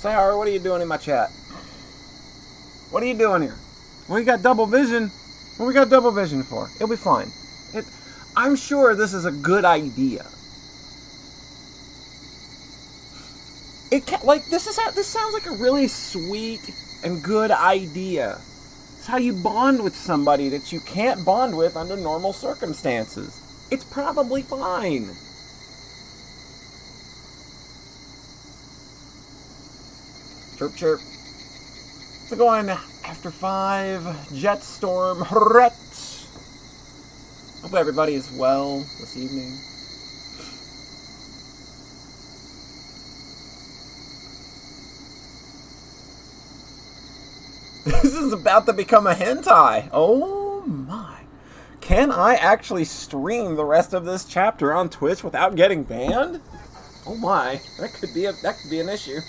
Sayara, what are you doing in my chat? What are you doing here? We got double vision. What we got double vision for? It'll be fine. I'm sure this is a good idea. This sounds like a really sweet and good idea. It's how you bond with somebody that you can't bond with under normal circumstances. It's probably fine. Chirp, chirp. So going after 5, Jetstorm, Hret. Hope everybody is well this evening. This is about to become a hentai. Oh my. Can I actually stream the rest of this chapter on Twitch without getting banned? Oh my. That could be an issue.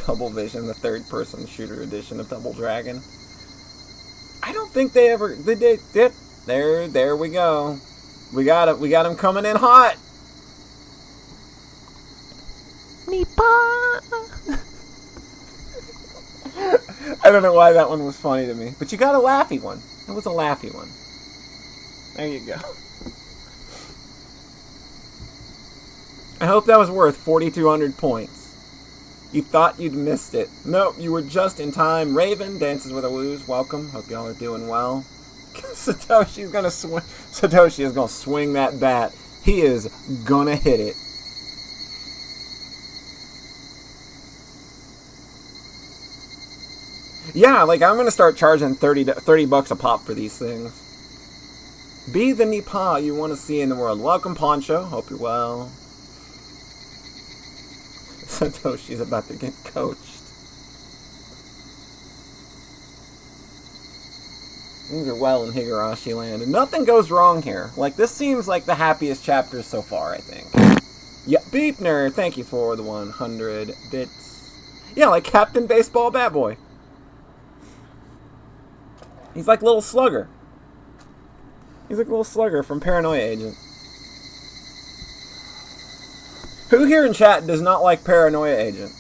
Double Vision, the third-person shooter edition of Double Dragon. I don't think they did. There we go. We got him coming in hot. I don't know why that one was funny to me, but you got a laughy one. It was a laughy one. There you go. I hope that was worth 4,200 points. You thought you'd missed it. Nope, you were just in time. Raven, Dances with a Woos, welcome. Hope y'all are doing well. Satoshi is gonna swing that bat. He is gonna hit it. Yeah, like I'm gonna start charging 30 bucks a pop for these things. Be the Nipa you want to see in the world. Welcome, Poncho. Hope you're well. Satoshi's about to get coached. Things are well in Higurashi land. And nothing goes wrong here. Like, this seems like the happiest chapter so far, I think. Yeah, Beepner, thank you for the 100 bits. Yeah, like Captain Baseball Bat Boy. He's like Little Slugger. He's like Little Slugger from Paranoia Agent. Who here in chat does not like Paranoia Agent?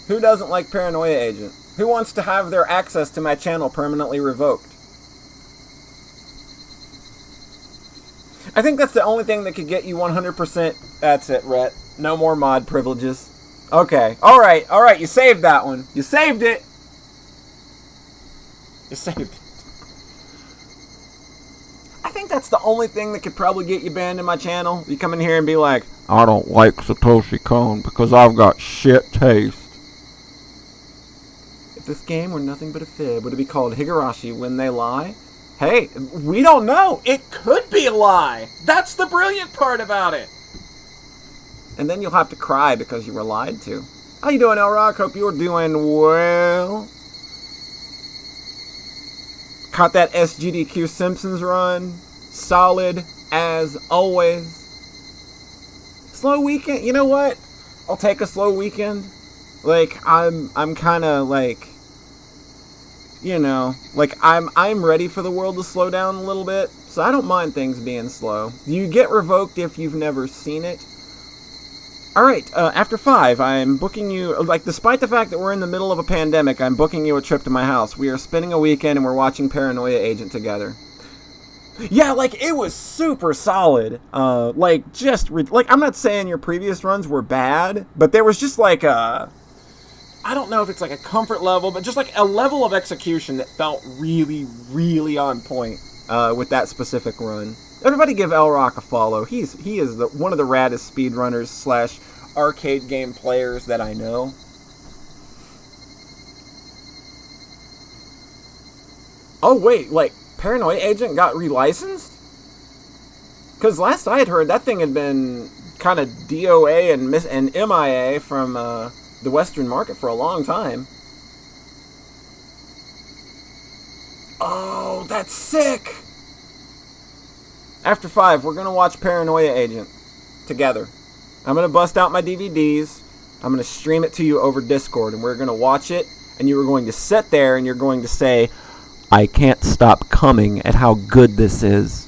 Who doesn't like Paranoia Agent? Who wants to have their access to my channel permanently revoked? I think that's the only thing that could get you 100%. That's it, Rhett. No more mod privileges. Okay. Alright. You saved that one. You saved it. You saved it. I think that's the only thing that could probably get you banned in my channel. You come in here and be like, I don't like Satoshi Kon because I've got shit taste. If this game were nothing but a fib, would it be called Higurashi When They Lie? Hey, we don't know. It could be a lie. That's the brilliant part about it. And then you'll have to cry because you were lied to. How you doing, Elrock? Hope you're doing well. Caught that SGDQ Simpsons run. Solid as always. Slow weekend. You know what? I'll take a slow weekend. Like, I'm kind of like, you know, like I'm ready for the world to slow down a little bit. So I don't mind things being slow. You get revoked if you've never seen it. Alright, after 5, I'm booking you, like, despite the fact that we're in the middle of a pandemic, I'm booking you a trip to my house. We are spending a weekend and we're watching Paranoia Agent together. Yeah, like, it was super solid. Like, just, like, I'm not saying your previous runs were bad, but there was just, like, I don't know if it's, like, a comfort level, but just, like, a level of execution that felt really, really on point, with that specific run. Everybody give Elrock a follow. He is one of the raddest speedrunners / arcade game players that I know. Oh wait, like Paranoia Agent got relicensed? Because last I had heard, that thing had been kind of DOA and MIA from the Western market for a long time. Oh, that's sick! After 5, we're going to watch Paranoia Agent together. I'm going to bust out my DVDs. I'm going to stream it to you over Discord, and we're going to watch it, and you are going to sit there, and you're going to say, I can't stop coming at how good this is.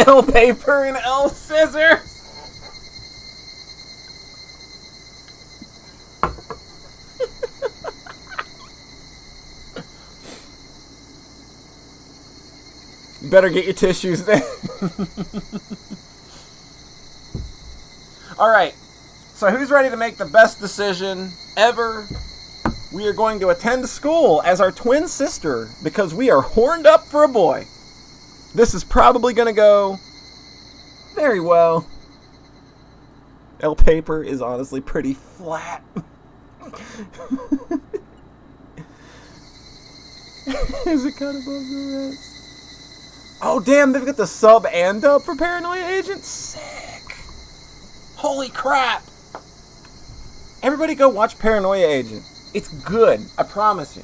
L paper and L scissors. Better get your tissues then. Alright, so who's ready to make the best decision ever? We are going to attend school as our twin sister because we are horned up for a boy. This is probably going to go very well. L paper is honestly pretty flat. Is it kind of above the rest? Oh, damn, they've got the sub and dub for Paranoia Agent? Sick. Holy crap. Everybody go watch Paranoia Agent. It's good. I promise you.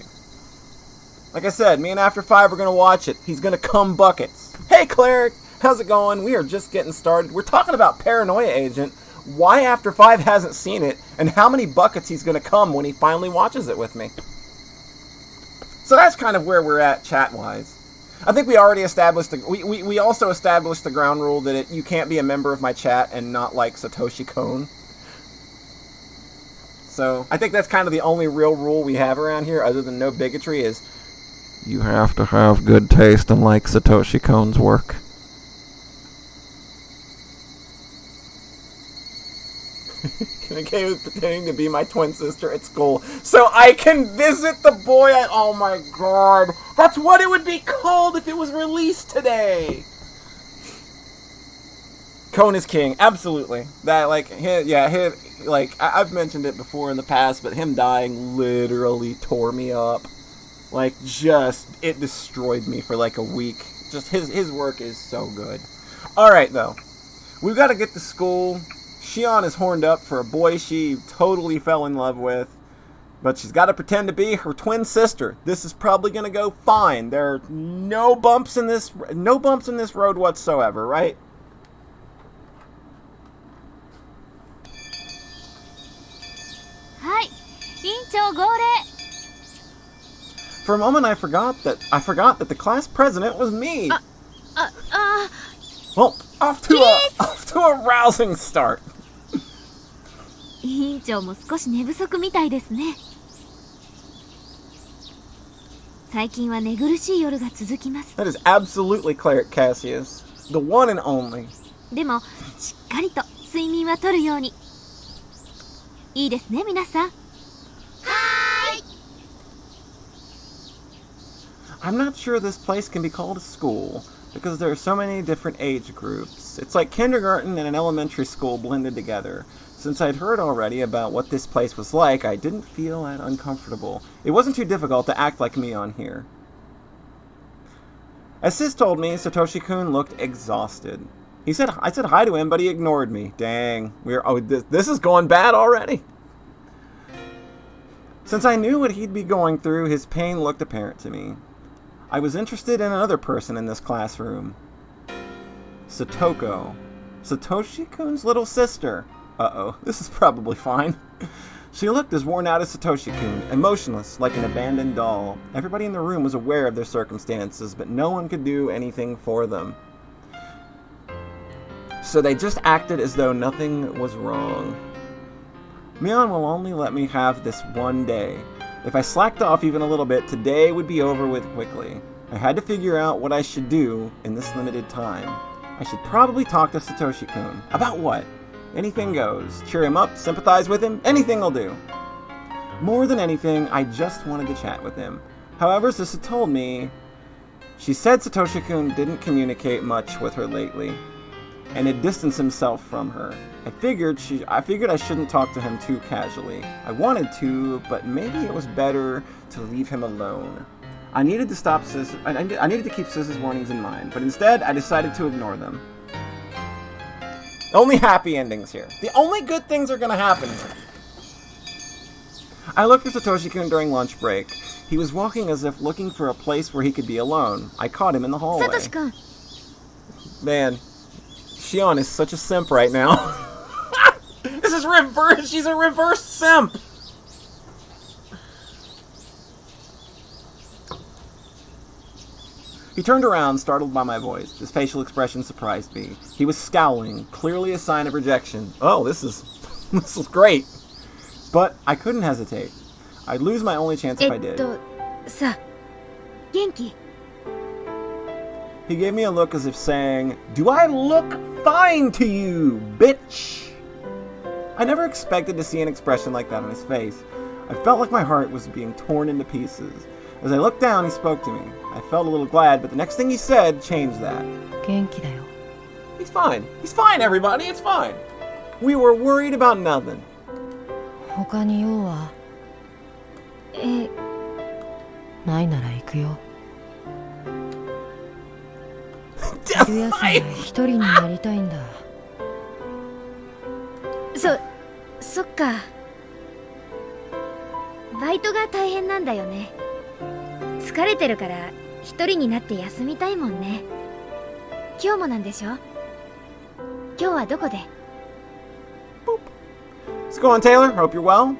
Like I said, me and After 5 are going to watch it. He's going to come buckets. Hey, Cleric. How's it going? We are just getting started. We're talking about Paranoia Agent, why After 5 hasn't seen it, and how many buckets he's going to come when he finally watches it with me. So that's kind of where we're at chat-wise. I think we already established, we also established the ground rule that you can't be a member of my chat and not like Satoshi Kon. So I think that's kind of the only real rule we have around here, other than no bigotry, is you have to have good taste and like Satoshi Kon's work. Okay, with pretending to be my twin sister at school so I can visit the boy. Oh my god, that's what it would be called if it was released today. Kon is king, absolutely. That I've mentioned it before in the past, but him dying literally tore me up. Like, it destroyed me for like a week. Just his work is so good. All right, though, we've got to get to school. Shion is horned up for a boy she totally fell in love with, but she's got to pretend to be her twin sister. This is probably going to go fine. There are no bumps in this road whatsoever, right? Hi, Incho Gore. For a moment I forgot that the class president was me. Well, off to a rousing start. 委員長も少し寝不足みたいですね。最近は寝苦しい夜が続きます。That is absolutely Cleric Cassius, the one and only. でもしっかりと睡眠はとるように。いいですね、皆さん。はーい。I'm not sure this place can be called a school because there are so many different age groups. It's like kindergarten and an elementary school blended together. Since I'd heard already about what this place was like, I didn't feel that uncomfortable. It wasn't too difficult to act like me on here. As Sis told me, Satoshi-kun looked exhausted. I said hi to him, but he ignored me. Dang, this is going bad already. Since I knew what he'd be going through, his pain looked apparent to me. I was interested in another person in this classroom. Satoko. Satoshi-kun's little sister. Uh-oh, this is probably fine. She looked as worn out as Satoshi-kun, emotionless, like an abandoned doll. Everybody in the room was aware of their circumstances, but no one could do anything for them. So they just acted as though nothing was wrong. Mion will only let me have this one day. If I slacked off even a little bit, today would be over with quickly. I had to figure out what I should do in this limited time. I should probably talk to Satoshi-kun. About what? Anything goes. Cheer him up, sympathize with him, anything will do. More than anything, I just wanted to chat with him. However, Sissa told me, she said Satoshi-kun didn't communicate much with her lately, and had distanced himself from her. I figured I shouldn't talk to him too casually. I wanted to, but maybe it was better to leave him alone. I needed to I needed to keep Sissa's warnings in mind, but instead I decided to ignore them. Only happy endings here. The only good things are going to happen here. I looked for Satoshi-kun during lunch break. He was walking as if looking for a place where he could be alone. I caught him in the hallway. Satoshi-kun. Man, Shion is such a simp right now. This is reverse. She's a reverse simp. He turned around, startled by my voice. His facial expression surprised me. He was scowling, clearly a sign of rejection. Oh, this is great. But I couldn't hesitate. I'd lose my only chance if I did. さ、元気？ He gave me a look as if saying, "Do I look fine to you, bitch?" I never expected to see an expression like that on his face. I felt like my heart was being torn into pieces. As I looked down, he spoke to me. I felt a little glad, but the next thing he said changed that. 元気だよ。 He's fine. He's fine, everybody. It's fine. We were worried about nothing. 他に用は？ないなら行くよ。昼休み一人になりたいんだ。そっか。バイトが大変なんだよね。疲れてるから一人になって休みたいもんね。今日もなんでしょ？今日はどこで？ What's going on, Taylor? Hope you're well.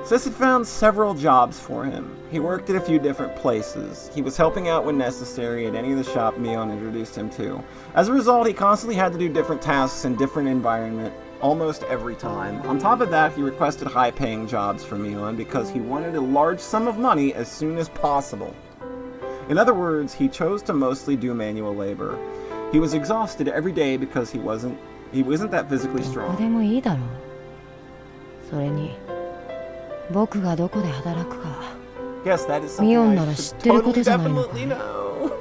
Sis had found several jobs for him. He worked at a few different places. He was helping out when necessary at any of the shop Mion introduced him to. As a result, he constantly had to do different tasks in different environment almost every time. On top of that, he requested high-paying jobs from Mion because he wanted a large sum of money as soon as possible. In other words, he chose to mostly do manual labor. He was exhausted every day because he wasn't that physically strong. でもいいだろう。それに僕がどこで働くか。Yes, that is something I should totally definitely know.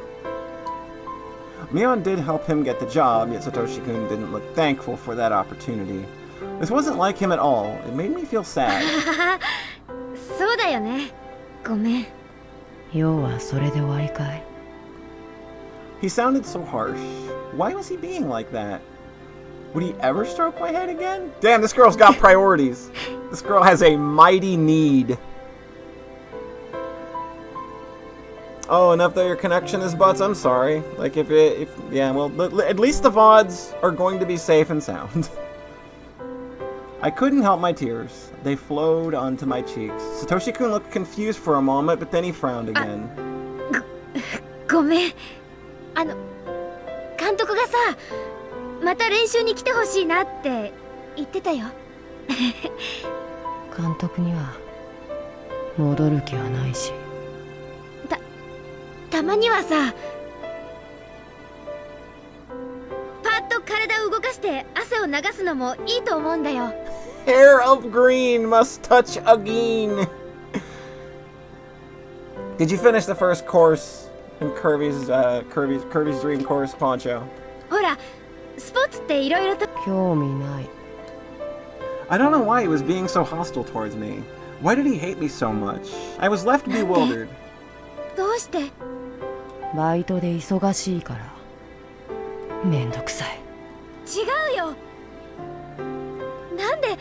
Mion did help him get the job, yet Satoshi-kun didn't look thankful for that opportunity. This wasn't like him at all. It made me feel sad. そうだよね。ごめん。要はそれで終わりかい。He sounded so harsh. Why was he being like that? Would he ever stroke my head again? Damn, this girl's got priorities. This girl has a mighty need. Oh, enough that your connection is butts. I'm sorry. Like, at least the VODs are going to be safe and sound. I couldn't help my tears. They flowed onto my cheeks. Satoshi-kun looked confused for a moment, but then he frowned again. ごめん。監督がさ、また練習に来てほしいなって言ってたよ。監督には戻る気はないし。たまにはさ、パッと体を動かして汗を流すのもいいと思うんだよ。Hair of green must touch again. Did you finish the first course in Kirby's Dream Course, Poncho? ほら、スポーツっていろいろと興味ない。I don't know why he was being so hostile towards me. Why did he hate me so much? I was left bewildered. どうして？バイトで忙しいから。めんどくさい。違うよ。なんで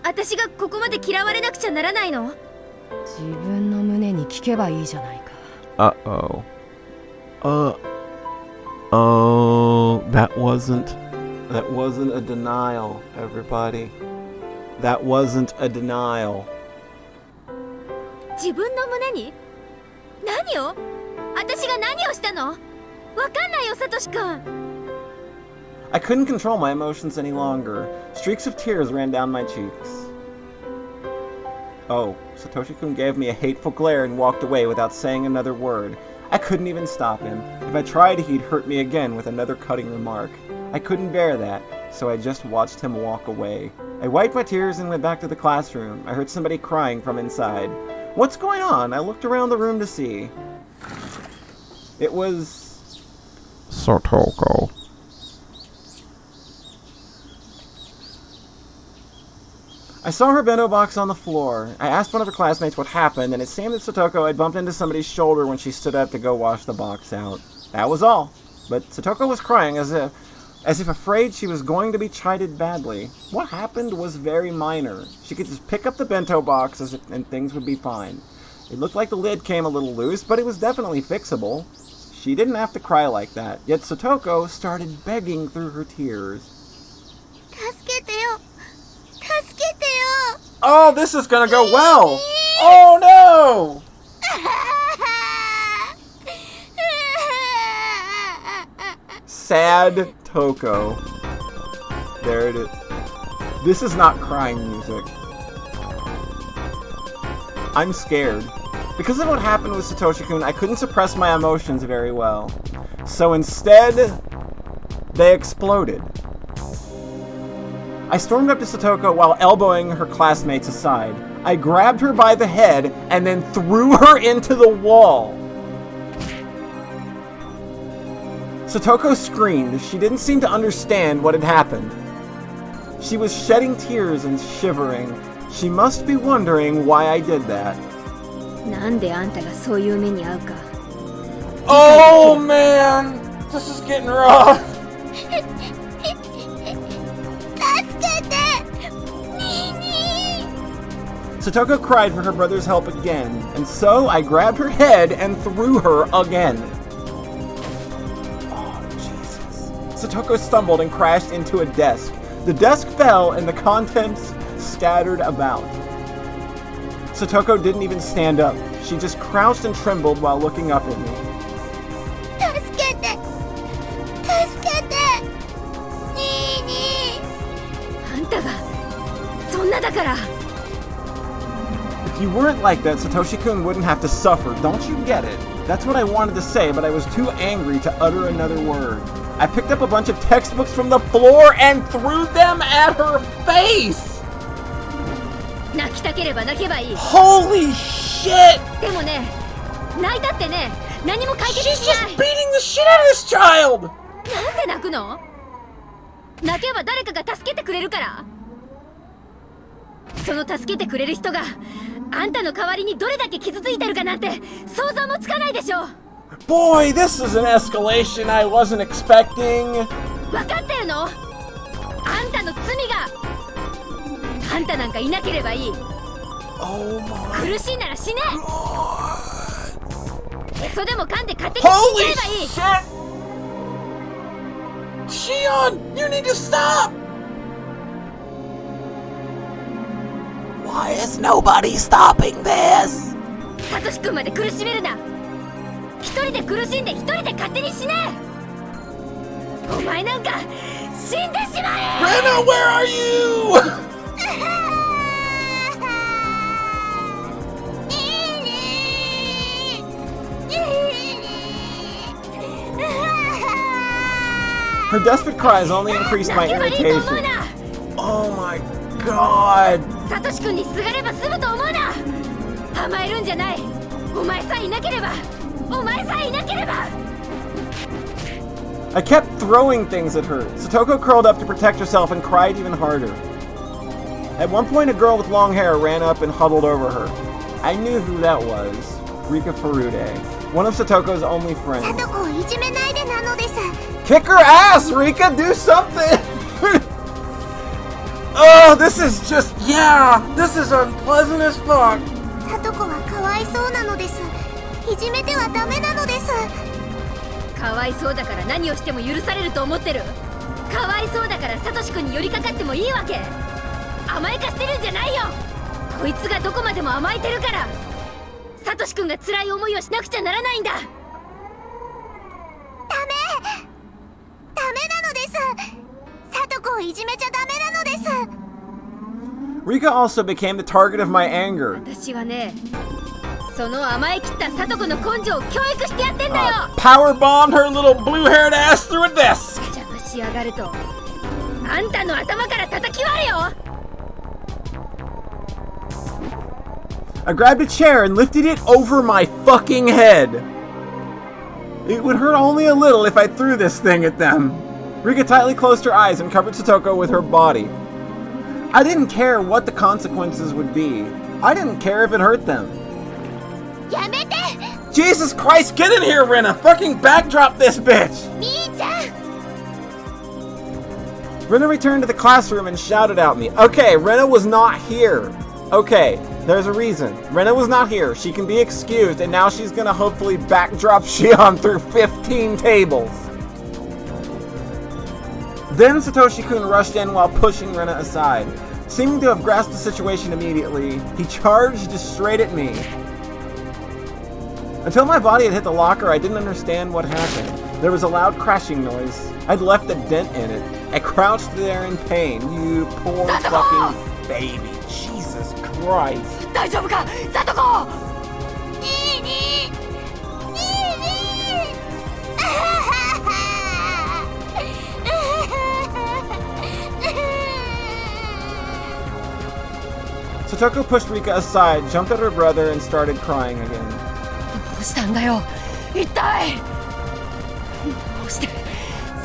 私がここまで嫌われなくちゃならないの？自分の胸に聞けばいいじゃないか。That wasn't a denial, everybody. That wasn't a denial. 自分の胸に？何を？私が何をしたの？わかんないよ、サトシ君。I couldn't control my emotions any longer. Streaks of tears ran down my cheeks. Oh, Satoshi-kun gave me a hateful glare and walked away without saying another word. I couldn't even stop him. If I tried, he'd hurt me again with another cutting remark. I couldn't bear that, so I just watched him walk away. I wiped my tears and went back to the classroom. I heard somebody crying from inside. What's going on? I looked around the room to see. It was... Sotoko. I saw her bento box on the floor. I asked one of her classmates what happened, and it seemed that Sotoko had bumped into somebody's shoulder when she stood up to go wash the box out. That was all. But Sotoko was crying as if afraid she was going to be chided badly. What happened was very minor. She could just pick up the bento box and things would be fine. It looked like the lid came a little loose, but it was definitely fixable. She didn't have to cry like that, yet Sotoko started begging through her tears. Oh, this is gonna go well! Oh no! sad Toko. There it is. This is not crying music. I'm scared. Because of what happened with Satoshi-kun, I couldn't suppress my emotions very well. So instead, they exploded. I stormed up to Satoko while elbowing her classmates aside. I grabbed her by the head and then threw her into the wall. Satoko screamed. She didn't seem to understand what had happened. She was shedding tears and shivering. She must be wondering why I did that. Oh man! This is getting rough! Satoko cried for her brother's help again, and so I grabbed her head and threw her again. Oh, Jesus. Satoko stumbled and crashed into a desk. The desk fell and the contents scattered about. Satoko didn't even stand up. She just crouched and trembled while looking up at me. If you weren't like that, Satoshi-kun wouldn't have to suffer. Don't you get it? That's what I wanted to say, but I was too angry to utter another word. I picked up a bunch of textbooks from the floor and threw them at her face! Holy shit! She's just beating the shit out of this child! Boy, this is an escalation I wasn't expecting. Oh my God. Holy shit! Shion, you need to stop! Why is nobody stopping this? Rena, where are you? Her desperate cries only increased my irritation. Oh my God. I kept throwing things at her. Satoko curled up to protect herself and cried even harder. At one point, a girl with long hair ran up and huddled over her. I knew who that was. Rika Furude, one of Satoko's only friends. Kick her ass, Rika! Do something! Oh, this is just, yeah! This is unpleasant as fuck! Rika also became the target of my anger. Power bombed her little blue-haired ass through a desk. I grabbed a chair and lifted it over my fucking head. It would hurt only a little if I threw this thing at them. Rika tightly closed her eyes and covered Satoko with her body. I didn't care what the consequences would be. I didn't care if it hurt them. Jesus Christ, get in here, Rena! Fucking backdrop this bitch! Rena returned to the classroom and shouted at me. Okay, Rena was not here. Okay, there's a reason. Rena was not here. She can be excused, and now she's gonna hopefully backdrop Shion through 15 tables. Then Satoshi-kun rushed in while pushing Rena aside. Seeming to have grasped the situation immediately, he charged straight at me. Until my body had hit the locker, I didn't understand what happened. There was a loud crashing noise. I'd left a dent in it. I crouched there in pain. You poor fucking baby. Jesus Christ. 大丈夫か、サトコ。Satoko pushed Rika aside, jumped at her brother, and started crying again. どうしたんだよ、一体。どうして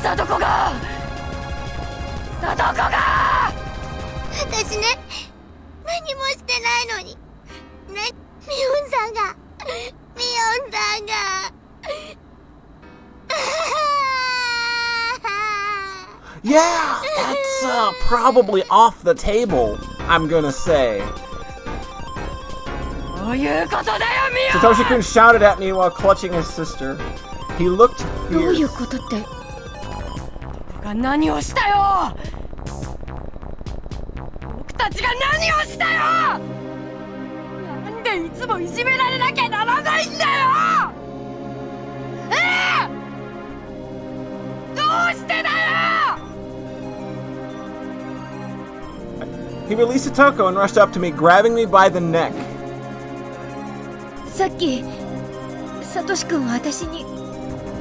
サトコが。私ね、何もしてないのにね、ミオンさんが。 Yeah, that's probably off the table, I'm gonna say. Satoshi-kun shouted at me while clutching his sister. He looked fierce. どういうことって。何をしたよ。僕たちが何をしたよ。なんでいつもいじめられなきゃならないんだよ。どうしてだよ。 He released Satoko and rushed up to me, grabbing me by the neck. さっきサトシ君は私に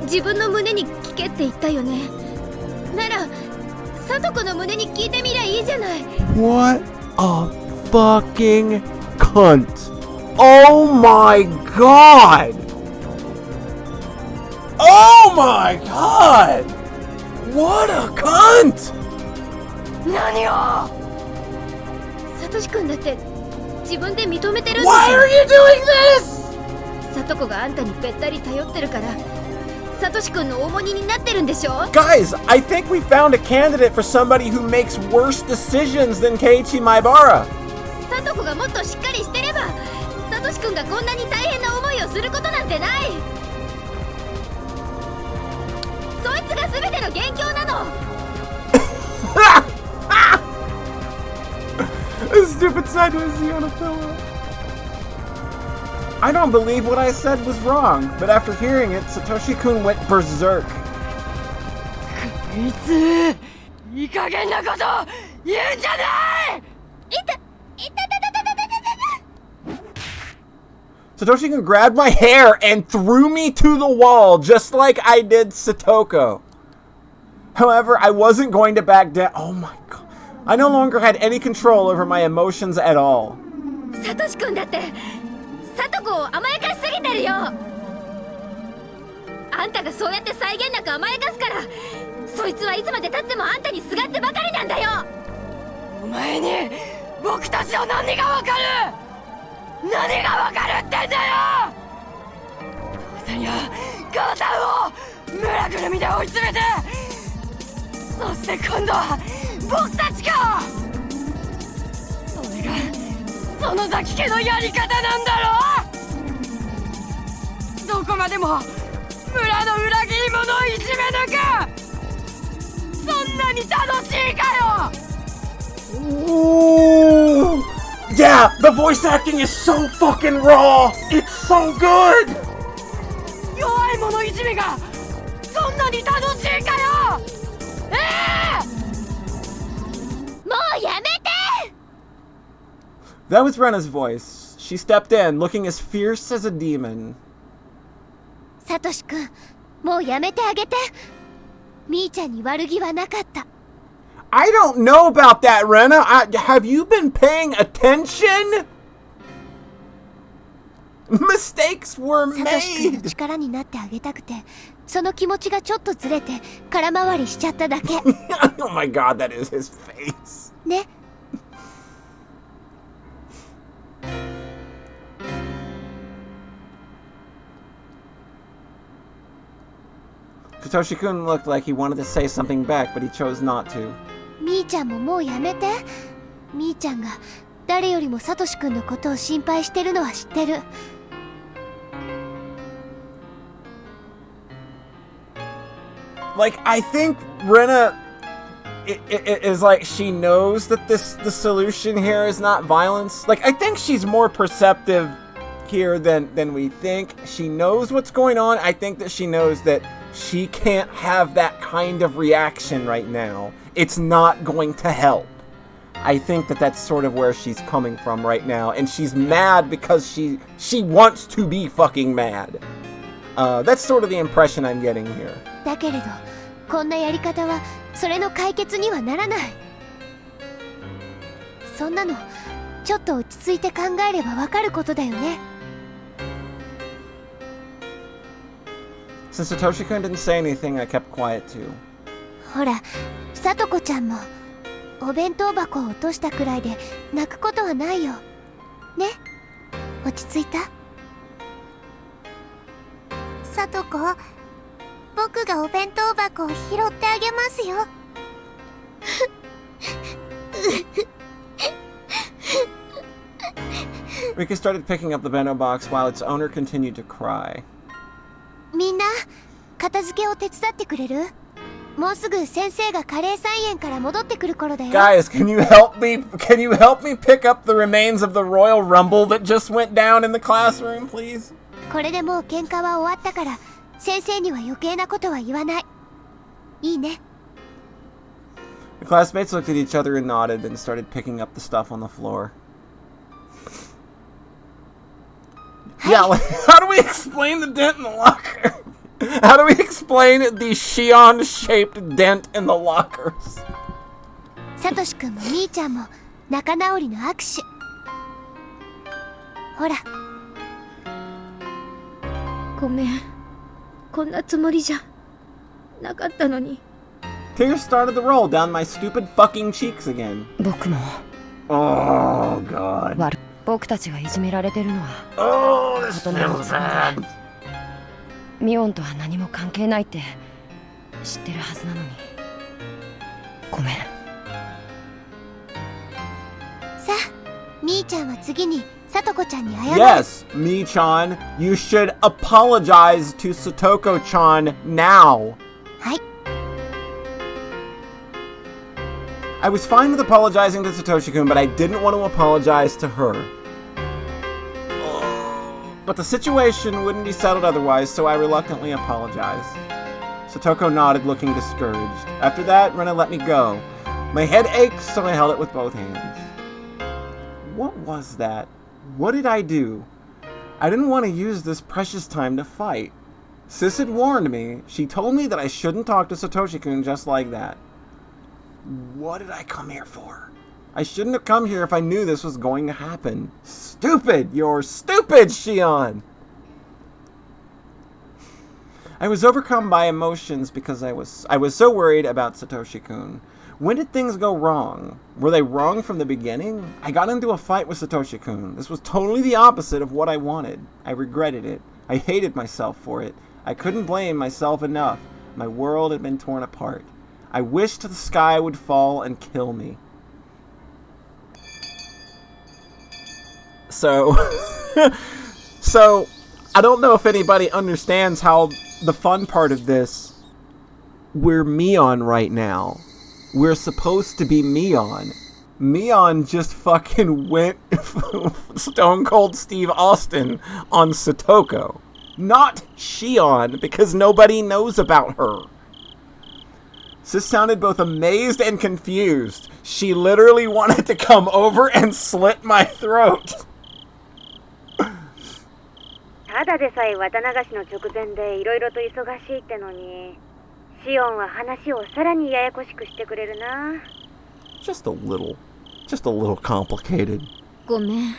自分の胸に聞けって言ったよね。ならサトコの胸に聞いてみりゃいいじゃない。 What a fucking cunt. Oh my god. Oh my god. What a cunt. 何を。サトシ君だって自分で認めてるんでしょ。 Why are you doing this? サトコがあんたにべったり頼ってるからサトシ君の重荷になってるんでしょ。 Guys, I think we found a candidate for somebody who makes worse decisions than Keiichi Maebara. サトコがもっとしっかりしてればサトシ君がこんなに大変な思いをすることなんてない。そいつが全ての元凶なの。 A stupid sideways Z on a pillow. I don't believe what I said was wrong, but after hearing it, Satoshi-kun went berserk. こいついい加減なこと言うんじゃない。Satoshi-kun grabbed my hair and threw me to the wall, just like I did Satoko. However, I wasn't going to back down. Oh my god. I no longer had any control over my emotions at all. サトシ君だってサトコを甘やかしすぎてるよ。あんたがそうやって際限なく甘やかすからそいつはいつまで経ってもあんたにすがってばかりなんだよ。お前に僕たちの何がわかる。何がわかるってんだよ。父さんや母さんを村ぐるみで追い詰めてそして今度は僕たちか。それがその崎家のやり方なんだろう。どこまでも村の裏切り者をいじめ抜く。そんなに楽しいかよ。 Ooh. Yeah, the voice acting is so fucking raw. It's so good. 弱い者いじめがそんなに楽しいかよ。もうやめて。 That was Rena's voice. She stepped in, looking as fierce as a demon. サトシ君、もうやめてあげて。みーちゃんに悪気はなかった。 I don't know about that, Rena. Have you been paying attention? Mistakes were サトシ君の made. 力になってあげたくて、その気持ちがちょっとずれて空回りしちゃっただけ。Oh my god, that is his face. ね。 Satoshi-kun looked like he wanted to say something back, but he chose not to. みーちゃんももうやめて。みーちゃんが誰よりもサトシ君のことを心配してるのは知ってる。 Like, I think Rena is like, she knows that the solution here is not violence. Like, I think she's more perceptive here than we think. She knows what's going on. I think that she knows that She can't have that kind of reaction right now. It's not going to help. I think that that's sort of where she's coming from right now, and she's mad because she wants to be fucking mad. That's sort of the impression I'm getting here. だけれど、こんなやり方はそれの解決にはならない。そんなのちょっと落ち着いて考えればわかることだよね。Since Satoshi-kun didn't say anything, I kept quiet too. ほら、さとこちゃんもお弁当箱を落としたくらいで泣くことはないよ。ね？落ち着いた？さとこ、僕がお弁当箱を拾ってあげますよ。Rika started picking up the bento box while its owner continued to cry. みんな、片付けを手伝ってくれる？もうすぐ先生がカレー菜園から戻ってくる頃だよ。Guys, can you help me pick up the remains of the Royal Rumble that just went down in the classroom, please? これでもう喧嘩は終わったから、先生には余計なことは言わない。いいね。The classmates looked at each other and nodded, then started picking up the stuff on the floor. Yeah, like, how do we explain the dent in the locker? How do we explain the Shion-shaped dent in the lockers? サトシ君もみーちゃんも仲直りの握手。ほら。ごめん。こんなつもりじゃなかったのに。Tears started to roll down my stupid fucking cheeks again. 僕も。Oh god. 僕たちがいじめられてるのは。Oh, this feels bad. ミオンとは何も関係ないって知ってるはずなのに。ごめん。さあ、みーちゃんは次にさとこちゃんに謝る。Yes, Mi-chan, you should apologize to Satoko-chan now. はい。I was fine with apologizing to Satoshi-kun, but I didn't want to apologize to her. But the situation wouldn't be settled otherwise, so I reluctantly apologized. Satoko nodded, looking discouraged. After that, Rena let me go. My head ached, so I held it with both hands. What was that? What did I do? I didn't want to use this precious time to fight. Sis had warned me. She told me that I shouldn't talk to Satoshi-kun just like that. What did I come here for? I shouldn't have come here if I knew this was going to happen. Stupid! You're stupid, Shion! I was overcome by emotions because I was so worried about Satoshi-kun. When did things go wrong? Were they wrong from the beginning? I got into a fight with Satoshi-kun. This was totally the opposite of what I wanted. I regretted it. I hated myself for it. I couldn't blame myself enough. My world had been torn apart. I wished the sky would fall and kill me. So, I don't know if anybody understands how the fun part of this, we're Mion right now. We're supposed to be Mion. Mion just fucking went Stone Cold Steve Austin on Satoko. Not Shion, because nobody knows about her. Sis sounded both amazed and confused. She literally wanted to come over and slit my throat. ただでさえ綿流しの直前でいろいろと忙しいってのに、シオンは話をさらにややこしくしてくれるな。Just a little complicated. ごめん。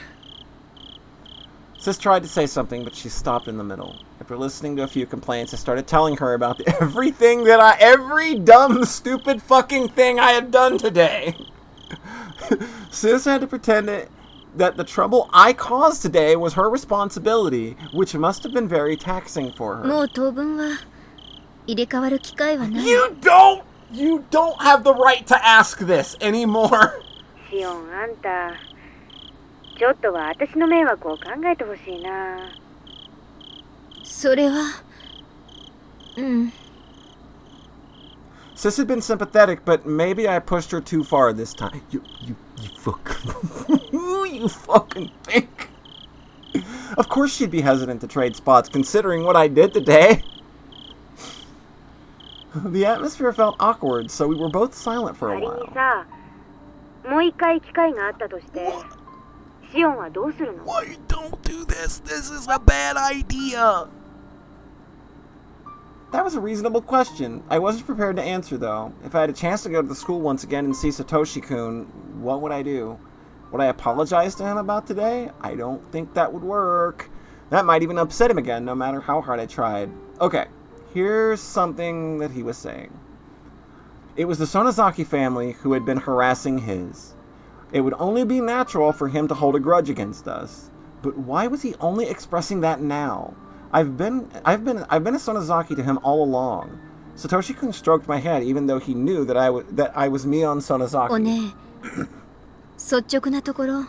Sis tried to say something, but she stopped in the middle. After listening to a few complaints, I started telling her about every dumb, stupid fucking thing I had done today. Sis had to pretend that the trouble I caused today was her responsibility, which must have been very taxing for her. もう当分は入れ替わる機会はない。You don't have the right to ask this anymore. シオン、あんた、ちょっとは私の迷惑を考えてほしいな。それは、Sis had been sympathetic, but maybe I pushed her too far this time. You fucking think. Of course she'd be hesitant to trade spots, considering what I did today. The atmosphere felt awkward, so we were both silent for a 仮に while. さ、もう一回機会があったとして、シオンはどうするの？ Why don't do this? This is a bad idea. That was a reasonable question. I wasn't prepared to answer, though. If I had a chance to go to the school once again and see Satoshi-kun, what would I do? Would I apologize to him about today? I don't think that would work. That might even upset him again, no matter how hard I tried. Okay, here's something that he was saying. It was the Sonozaki family who had been harassing his. It would only be natural for him to hold a grudge against us. But why was he only expressing that now? I've been a Sonozaki to him all along. Satoshi-kun stroked my head, even though he knew that I was Mion Sonozaki. おねえ、率直なところ、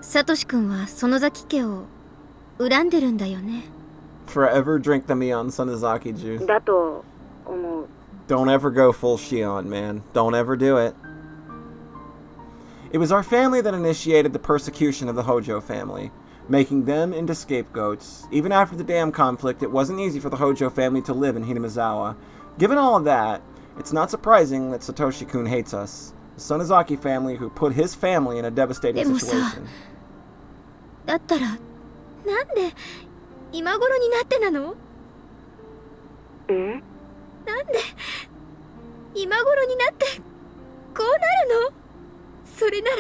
サトシ君は園崎家を恨んでるんだよね。Forever drink the Mion Sonozaki juice. だと思う。Don't ever go full Shion, man. Don't ever do it. It was our family that initiated the persecution of the Hojo family, making them into scapegoats. Even after the dam conflict, it wasn't easy for the Hojo family to live in Hinamizawa. Given all of that, it's not surprising that Satoshi-kun hates us. The Sonozaki family who put his family in a devastating situation. だったら、なんで今頃になってなの？なんで今頃になってこうなるの？それなら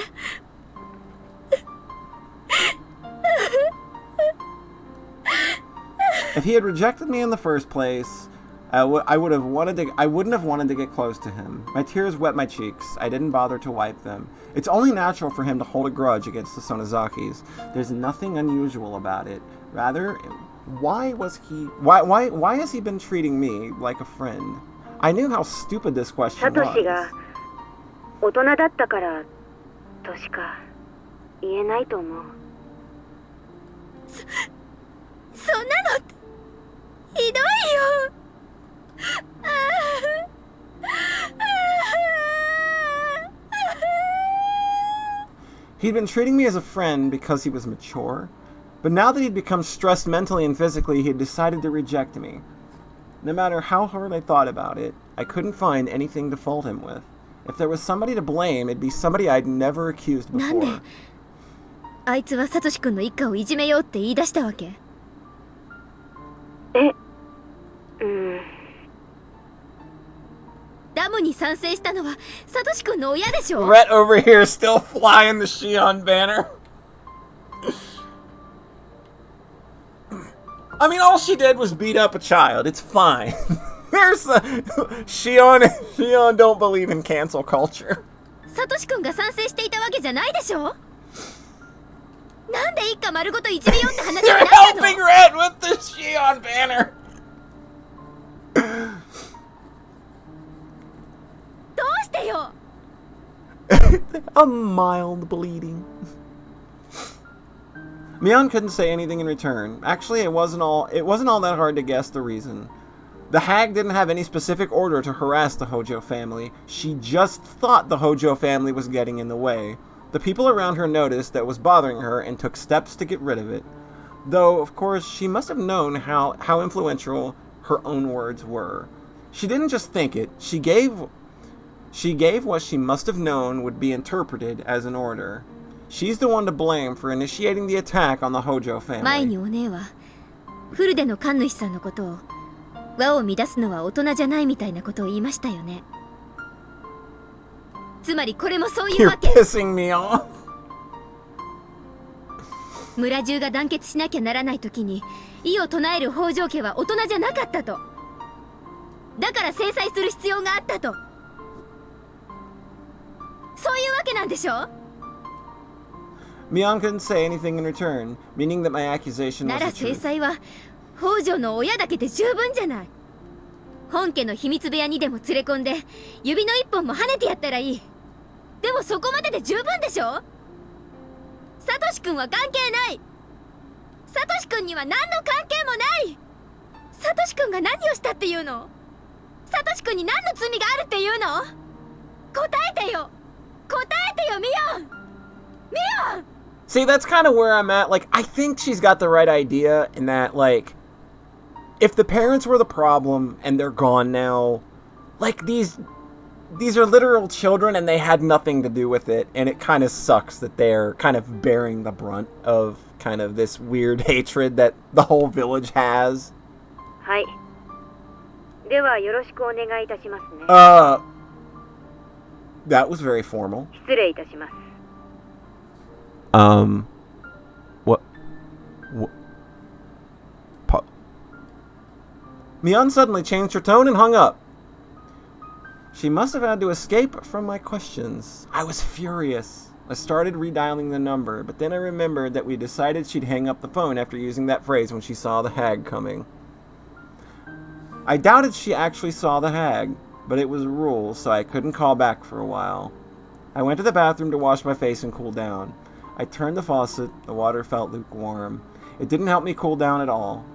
If he had rejected me in the first place, I wouldn't have wanted to get close to him. My tears wet my cheeks. I didn't bother to wipe them. It's only natural for him to hold a grudge against the Sonozakis. There's nothing unusual about it. Rather, why has he been treating me like a friend? I knew how stupid this question サトシ was. が大人だったからとしか言えないと思う。そんなのひどいよ。He'd been treating me as a friend because he was mature, but now that he'd become stressed mentally and physically, he had decided to reject me. No matter how hard I thought about it, I couldn't find anything to fault him with. If there was somebody to blame, it'd be somebody I'd never accused なんで before. あいつはサトシ君の一家をいじめようって言い出したわけ？ダムに賛成したのはサトシ君の親でしょ？ Rhett over here still flying the Shion banner. I mean, all she did was beat up a child. It's fine. There's Shion don't believe in cancel culture. サトシ君が賛成していたわけじゃないでしょ？なんで一家丸ごといじめようって話に You're なったの？ helping Red with the Shion banner. どうしてよ？ A mild bleeding. Mion couldn't say anything in return. Actually, it wasn't all that hard to guess the reason. The hag didn't have any specific order to harass the Hojo family. She just thought the Hojo family was getting in the way. The people around her noticed that was bothering her and took steps to get rid of it. Though, of course, she must have known how influential her own words were. She didn't just think it. She gave what she must have known would be interpreted as an order. She's the one to blame for initiating the attack on the Hojo 前に family. お姉はフルデの神主さんのことを輪を乱すのは大人じゃないみたいなことを言いましたよね。つまりこれもそういう You're わけ。 pissing me off. 村中が団結しなきゃならない時に異を唱える北条家は大人じゃなかったと。だから制裁する必要があったと。そういうわけなんでしょ？ Mion couldn't say anything in return, meaning that my accusation な was ら the 制 truth. 裁は北条の親だけで十分じゃない。本家の秘密部屋にでも連れ込んで指の一本も跳ねてやったらいい。でもそこまでで十分でしょ？サトシ君は関係ない。サトシ君には何の関係もない。サトシ君が何をしたっていうの？サトシ君に何の罪があるっていうの？答えてよ。答えてよ、ミオン。ミオン。 See, that's kind of where I'm at. Like, I think she's got the right idea in that, like, if the parents were the problem and they're gone now, like these are literal children and they had nothing to do with it, and it kind of sucks that they're kind of bearing the brunt of kind of this weird hatred that the whole village has. はい。ではよろしくお願いいたしますね。That was very formal. 失礼いたします。What? Mion suddenly changed her tone and hung up. She must have had to escape from my questions. I was furious. I started redialing the number, but then I remembered that we decided she'd hang up the phone after using that phrase when she saw the hag coming. I doubted she actually saw the hag, but it was a rule, so I couldn't call back for a while. I went to the bathroom to wash my face and cool down. I turned the faucet. The water felt lukewarm. It didn't help me cool down at all.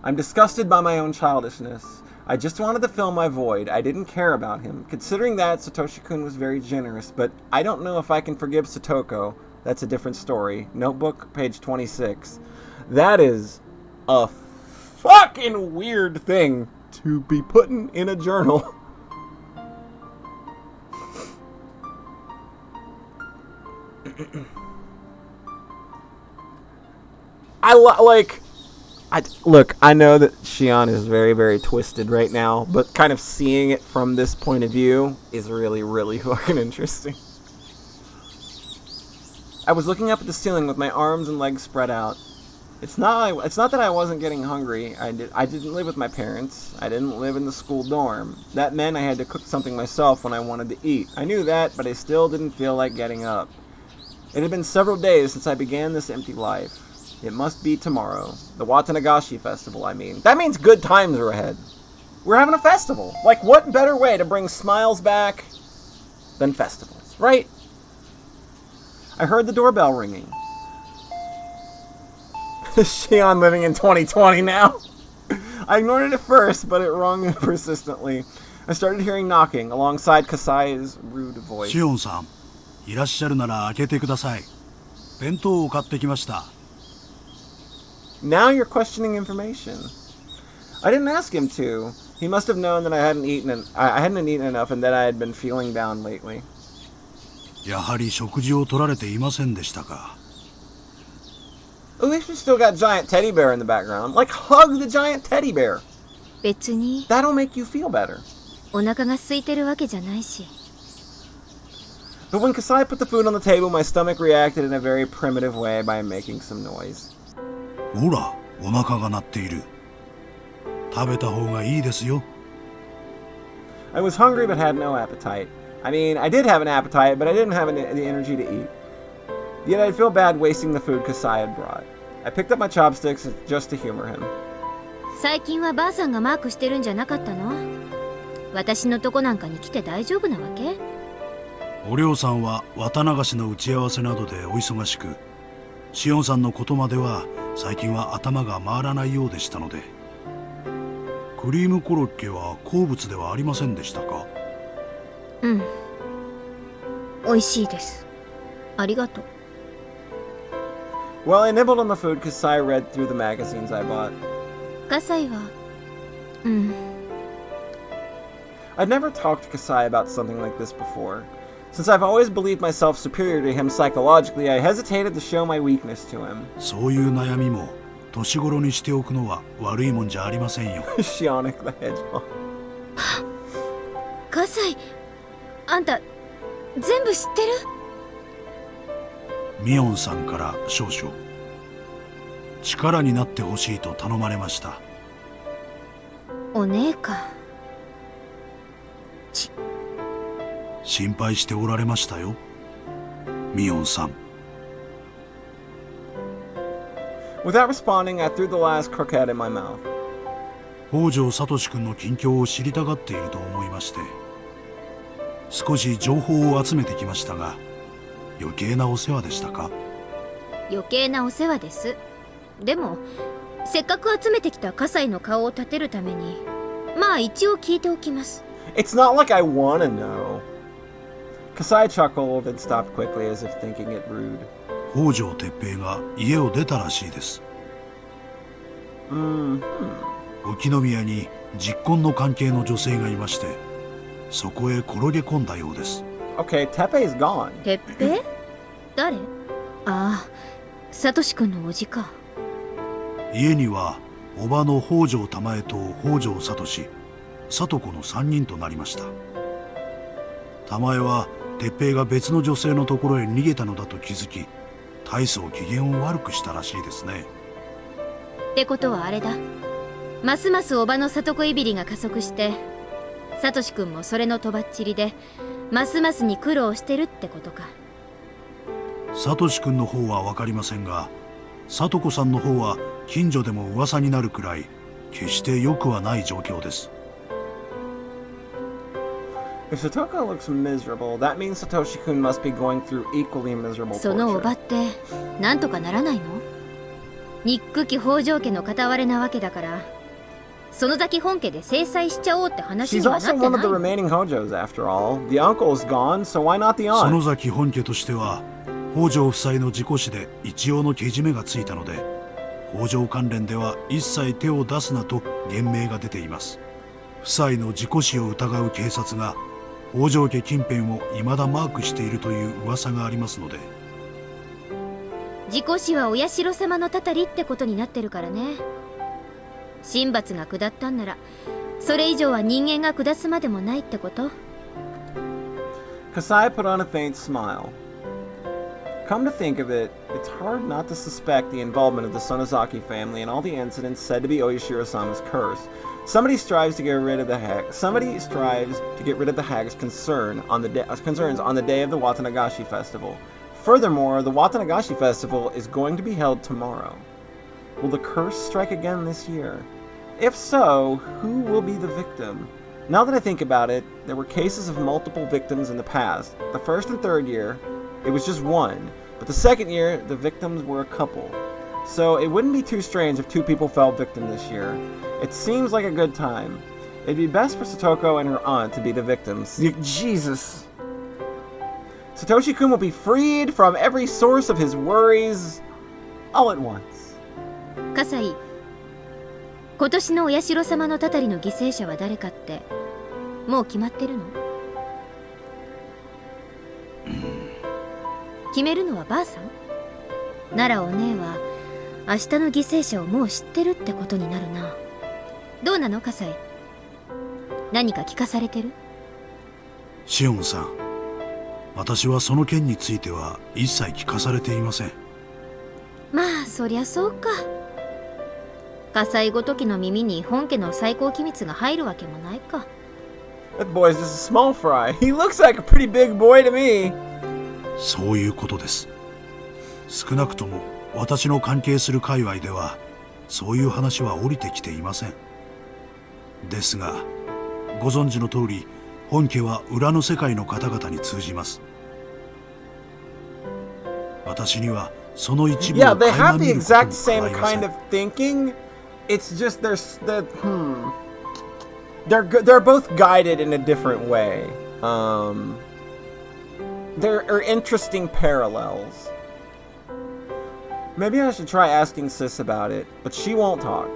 I'm disgusted by my own childishness. I just wanted to fill my void. I didn't care about him. Considering that, Satoshi-kun was very generous, but I don't know if I can forgive Satoko. That's a different story. Notebook, page 26. That is a fucking weird thing to be putting in a journal. Look, I know that Shion is very, very twisted right now, but kind of seeing it from this point of view is really, really fucking interesting. I was looking up at the ceiling with my arms and legs spread out. It's not that I wasn't getting hungry. I didn't live with my parents. I didn't live in the school dorm. That meant I had to cook something myself when I wanted to eat. I knew that, but I still didn't feel like getting up. It had been several days since I began this empty life. It must be tomorrow. The Watanagashi festival, I mean. That means good times are ahead. We're having a festival. Like, what better way to bring smiles back than festivals, right? I heard the doorbell ringing. Shion living in 2020 now. I ignored it at first, but it rung persistently. I started hearing knocking alongside Kasai's rude voice. Shion-san, いらっしゃるなら開けてください。弁当を買ってきました。 Now you're questioning information. I didn't ask him to. He must have known that I hadn't eaten enough and that I had been feeling down lately. やはり食事を取られていませんでしたか。 At least we still got giant teddy bear in the background. Like, hug the giant teddy bear. 別に That'll make you feel better. お腹が空いてるわけじゃないし。 But when Kasai put the food on the table, my stomach reacted in a very primitive way by making some noise. ほら、お腹が鳴っている。食べた方がいいですよ。 I was hungry but had no appetite. I mean, I did have an appetite, but I didn't have the energy to eat. Yet I'd feel bad wasting the food Kasai had brought. I picked up my chopsticks just to humor him. 最近はばあさんがマークしてるんじゃなかったの？私のとこなんかに来て大丈夫なわけ？おりょうさんは綿流しの打ち合わせなどでお忙しく、しおんさんのことまでは最近は頭が回らないようでしたので。クリームコロッケは好物ではありませんでしたか？うん。美味しいです。ありがとう。While I nibbled on the food, Kasai read through the magazines I bought. 葛西は、うん。I'd never talked to Kasai about something like this before. Since I've always believed myself superior to him psychologically, I hesitated to show my weakness to him. そういう悩みも年頃にしておくのは悪いもんじゃありませんよ。Shionic the Hedgehog. 葛西、あんた全部知ってる？ミオンさんから少々力になってほしいと頼まれました。お姉か。心配しておられましたよ、ミオンさん。Without responding, I threw the last croquette in my mouth. 北条聡君の近況を知りたがっていると思いまして、少し情報を集めてきましたが、余計なお世話でしたか？余計なお世話です。でもせっかく集めてきた葛西の顔を立てるために、まあ一応聞いておきます。It's not like I wanna know. Kasai chuckled and stopped quickly as if thinking it rude. 北条哲平が家を出たらしいです。沖宮に実婚の関係の女性がいまして、そこへ転げ込んだようです。Okay, Teppei's gone. てっぺい誰？ああ、サトシ君のおじか。家には叔母の北条玉江と北条聡、聡子の3人となりました。玉江は鉄平が別の女性のところへ逃げたのだと気づき、大層機嫌を悪くしたらしいですね。ってことはあれだ。ますます叔母の里子いびりが加速して、サトシ君もそれのとばっちりで、ますますに苦労してるってことか。サトシ君の方は分かりませんが、聡子さんの方は近所でも噂になるくらい決して良くはない状況です。If Satoko looks miserable, that means Satoshi-kun must be going through equally miserable その叔母 torture. ってなんとかならないの？憎き北条家の片割れなわけだから、園崎本家で制裁しちゃおうって話 She's にはな also って one of the ない。 remaining Hojos, after all. The uncle is gone, so why not the 園 aunt? 崎本家としては北条夫妻の事故死で一応のけじめがついたので、北条関連では一切手を出すなと厳命が出ています。夫妻の事故死を疑う警察が北条家近辺を未だマークしているという噂がありますので。事故死はお社様のたたりってことになってるからね。神罰が下ったんなら、それ以上は人間が下すまでもないってこと。 Kasai put on a faint smile. Come to think of it, it's hard not to suspect the involvement of the Sonozaki family in all the incidents said to be Oyashiro-sama's curse. Somebody strives to get rid of the hag's concerns on the day of the Watanagashi festival. Furthermore, the Watanagashi festival is going to be held tomorrow. Will the curse strike again this year? If so, who will be the victim? Now that I think about it, there were cases of multiple victims in the past. The first and third year, it was just one, but the second year, the victims were a couple. So it wouldn't be too strange if 2 people fell victim this year. It seems like a good time. It'd be best for Satoko and her aunt to be the victims. Jesus. Satoshi-kun will be freed from every source of his worries all at once. 葛西、今年のお社様のたたりの犠牲者は誰かってもう決まってるの？決めるのはばあさん？ならお姉は明日の犠牲者をもう知ってるってことになるな。どうなの葛西？何か聞かされてる？シオンさん、私はその件については一切聞かされていません。まあそりゃそうか。火災ごときの耳に本家の最高機密が入るわけもないか。 That boy's just a small fry. He looks like a pretty big boy to me. そういうことです。少なくとも私の関係する界隈ではそういう話は降りてきていません。ですがご存知の通り、本家は裏の世界の方々に通じます。私にはその一部を Yeah, they 垣 have 間 the 見ることも exact 構 same いませ kind ん。 of thinking. It's just they're both guided in a different way. There are interesting parallels. Maybe I should try asking Sis about it, but she won't talk.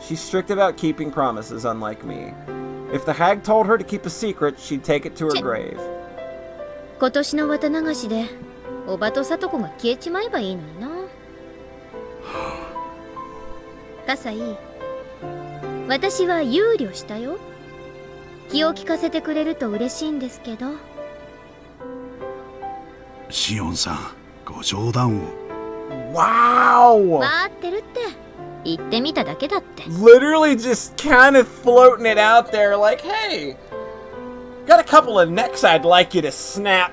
She's strict about keeping promises, unlike me. If the hag told her to keep a secret, she'd take it to her grave. 今年の綿流しでおばとさとこが消えちまえばいいのにな。葛西、私は憂慮したよ。気を利かせてくれると嬉しいんですけど。シオンさん、ご冗談を。Wow! 待ってるって言ってみただけだって。 Literally just kind of floating it out there like, hey, got a couple of necks I'd like you to snap.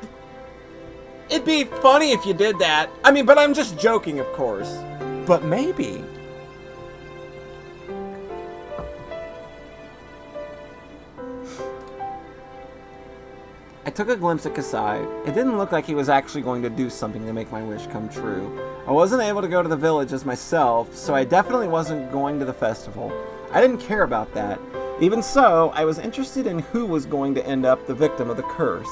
It'd be funny if you did that. I mean, but I'm just joking, of course. But maybe. I took a glimpse at Kasai. It didn't look like he was actually going to do something to make my wish come true. I wasn't able to go to the villages myself, so I definitely wasn't going to the festival. I didn't care about that. Even so, I was interested in who was going to end up the victim of the curse.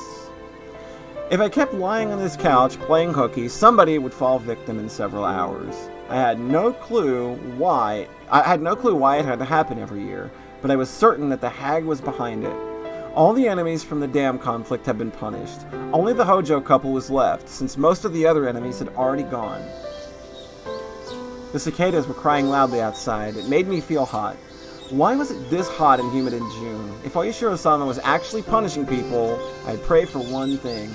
If I kept lying on this couch playing hooky, somebody would fall victim in several hours. I had no clue why it had to happen every year, but I was certain that the hag was behind it. All the enemies from the dam conflict had been punished. Only the Hojo couple was left, since most of the other enemies had already gone. The cicadas were crying loudly outside. It made me feel hot. Why was it this hot and humid in June? If Oyashiro-sama was actually punishing people, I'd pray for one thing.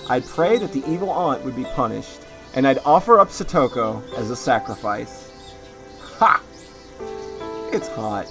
I'd pray that the evil aunt would be punished, and I'd offer up Satoko as a sacrifice. Ha! It's hot.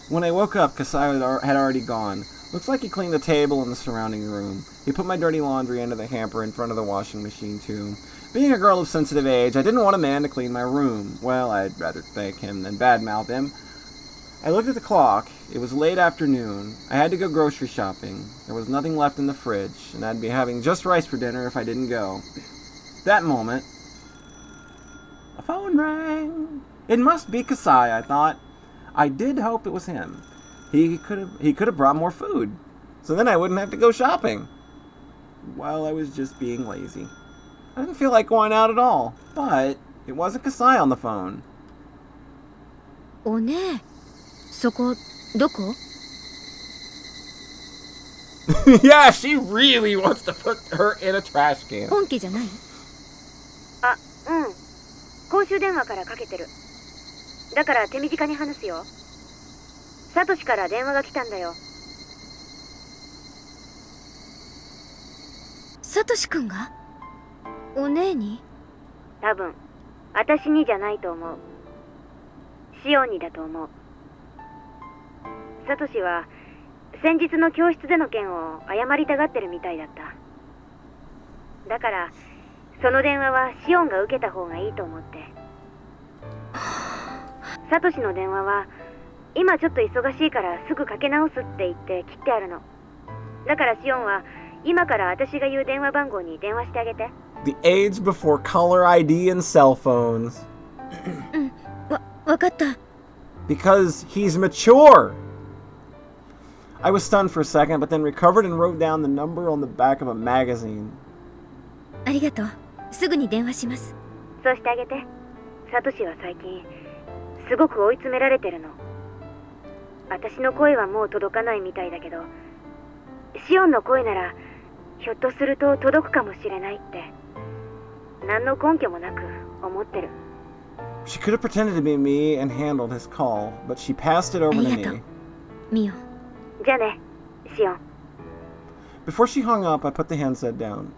When I woke up, Kasai had already gone. Looks like he cleaned the table and the surrounding room. He put my dirty laundry into the hamper in front of the washing machine, too. Being a girl of sensitive age, I didn't want a man to clean my room. Well, I'd rather thank him than badmouth him. I looked at the clock. It was late afternoon. I had to go grocery shopping. There was nothing left in the fridge, and I'd be having just rice for dinner if I didn't go. That moment, a phone rang. It must be Kasai, I thought. I did hope it was him. He could have brought more food, so then I wouldn't have to go shopping. Well, I was just being lazy. I didn't feel like going out at all, but it wasn't Kasai on the phone. おねえ、そこどこ? Yeah, she really wants to put her in a trash can. 本家じゃない? あ、うん。公衆電話からかけてる。だから手短に話すよ。サトシから電話が来たんだよ。サトシ君が? お姉に? 多分、私にじゃないと思う。シオンにだと思う。サトシは先日の教室での件を謝りたがってるみたいだった。だからその電話はシオンが受けた方がいいと思って。サトシの電話は今ちょっと忙しいからすぐかけ直すって言って切ってあるの。だからシオンは今から私が言う電話番号に電話してあげて。The age before caller ID and cell phones. うん、わかった。Because he's mature. I was stunned for a second, but then recovered and wrote down the number on the back of a magazine. ありがとう。すぐに電話します。そうしてあげて。サトシは最近すごく追い詰められてるの。私の声はもう届かないみたいだけど、シオンの声ならひょっとすると届くかもしれないって何の根拠もなく思ってる。She could have pretended to be me and handled his call, but she passed it over to me. ミオ。じゃあね、シオン。Before she hung up, I put the handset down.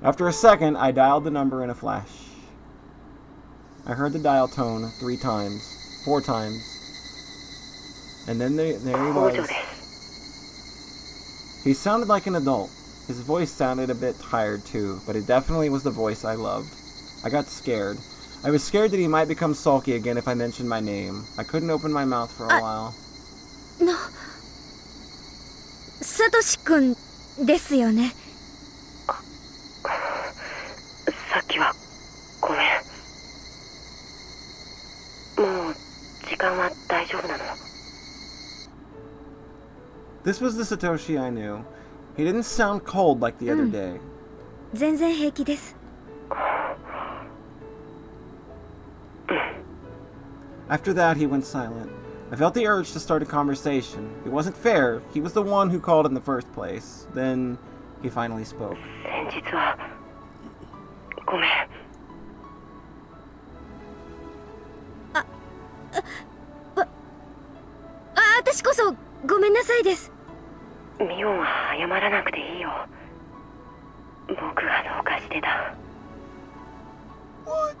After a second, I dialed the number in a flash. I heard the dial tone 3 times, 4 times. And then there he was. He sounded like an adult. His voice sounded a bit tired too, but it definitely was the voice I loved. I got scared. I was scared that he might become sulky again if I mentioned my name. I couldn't open my mouth for a while. サトシ君ですよね。さっきはごめん。もう時間は大丈夫なの。This was the Satoshi I knew. He didn't sound cold like the other day. 全然平気です。After that, he went silent. I felt the urge to start a conversation. It wasn't fair. He was the one who called in the first place. Then, he finally spoke. 先日はごめん。私こそごめんなさいです。ミオンは謝らなくていいよ。僕がどうかしてた。What?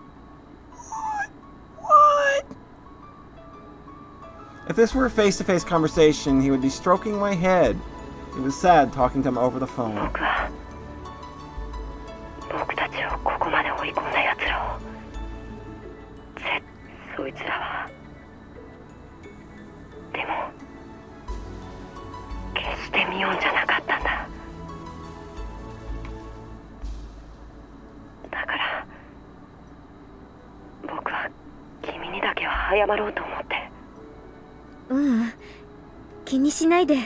If this were a face-to-face conversation, he would be stroking my head. It was sad talking to him over the phone. 僕たちをここまで追い込んだ奴らを。そいつらは。でも、決してミオンじゃなかったんだ。だから、僕は謝ろうと思って。気にしないで。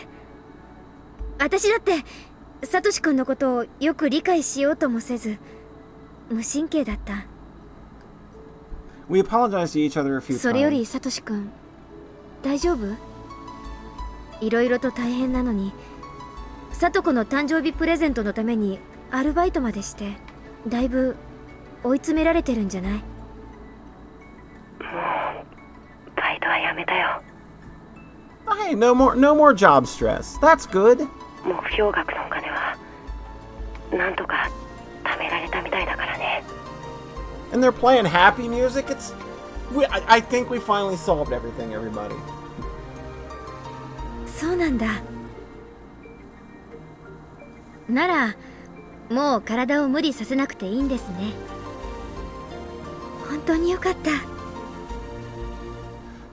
私だってサトシ君のことをよく理解しようともせず無神経だった。 We apologized to each other a few それよ times. りサトシ君大丈夫？いろいろと大変なのにサトコの誕生日プレゼントのためにアルバイトまでしてだいぶ追い詰められてるんじゃない？もうバイトはやめたよ。 Hey, no more job stress. That's good. 目標額のお金はなんとか貯められたみたいだからね。 And they're playing happy music. I think we finally solved everything, everybody. そうなんだ。ならもう体を無理させなくていいんですね。本当によかった。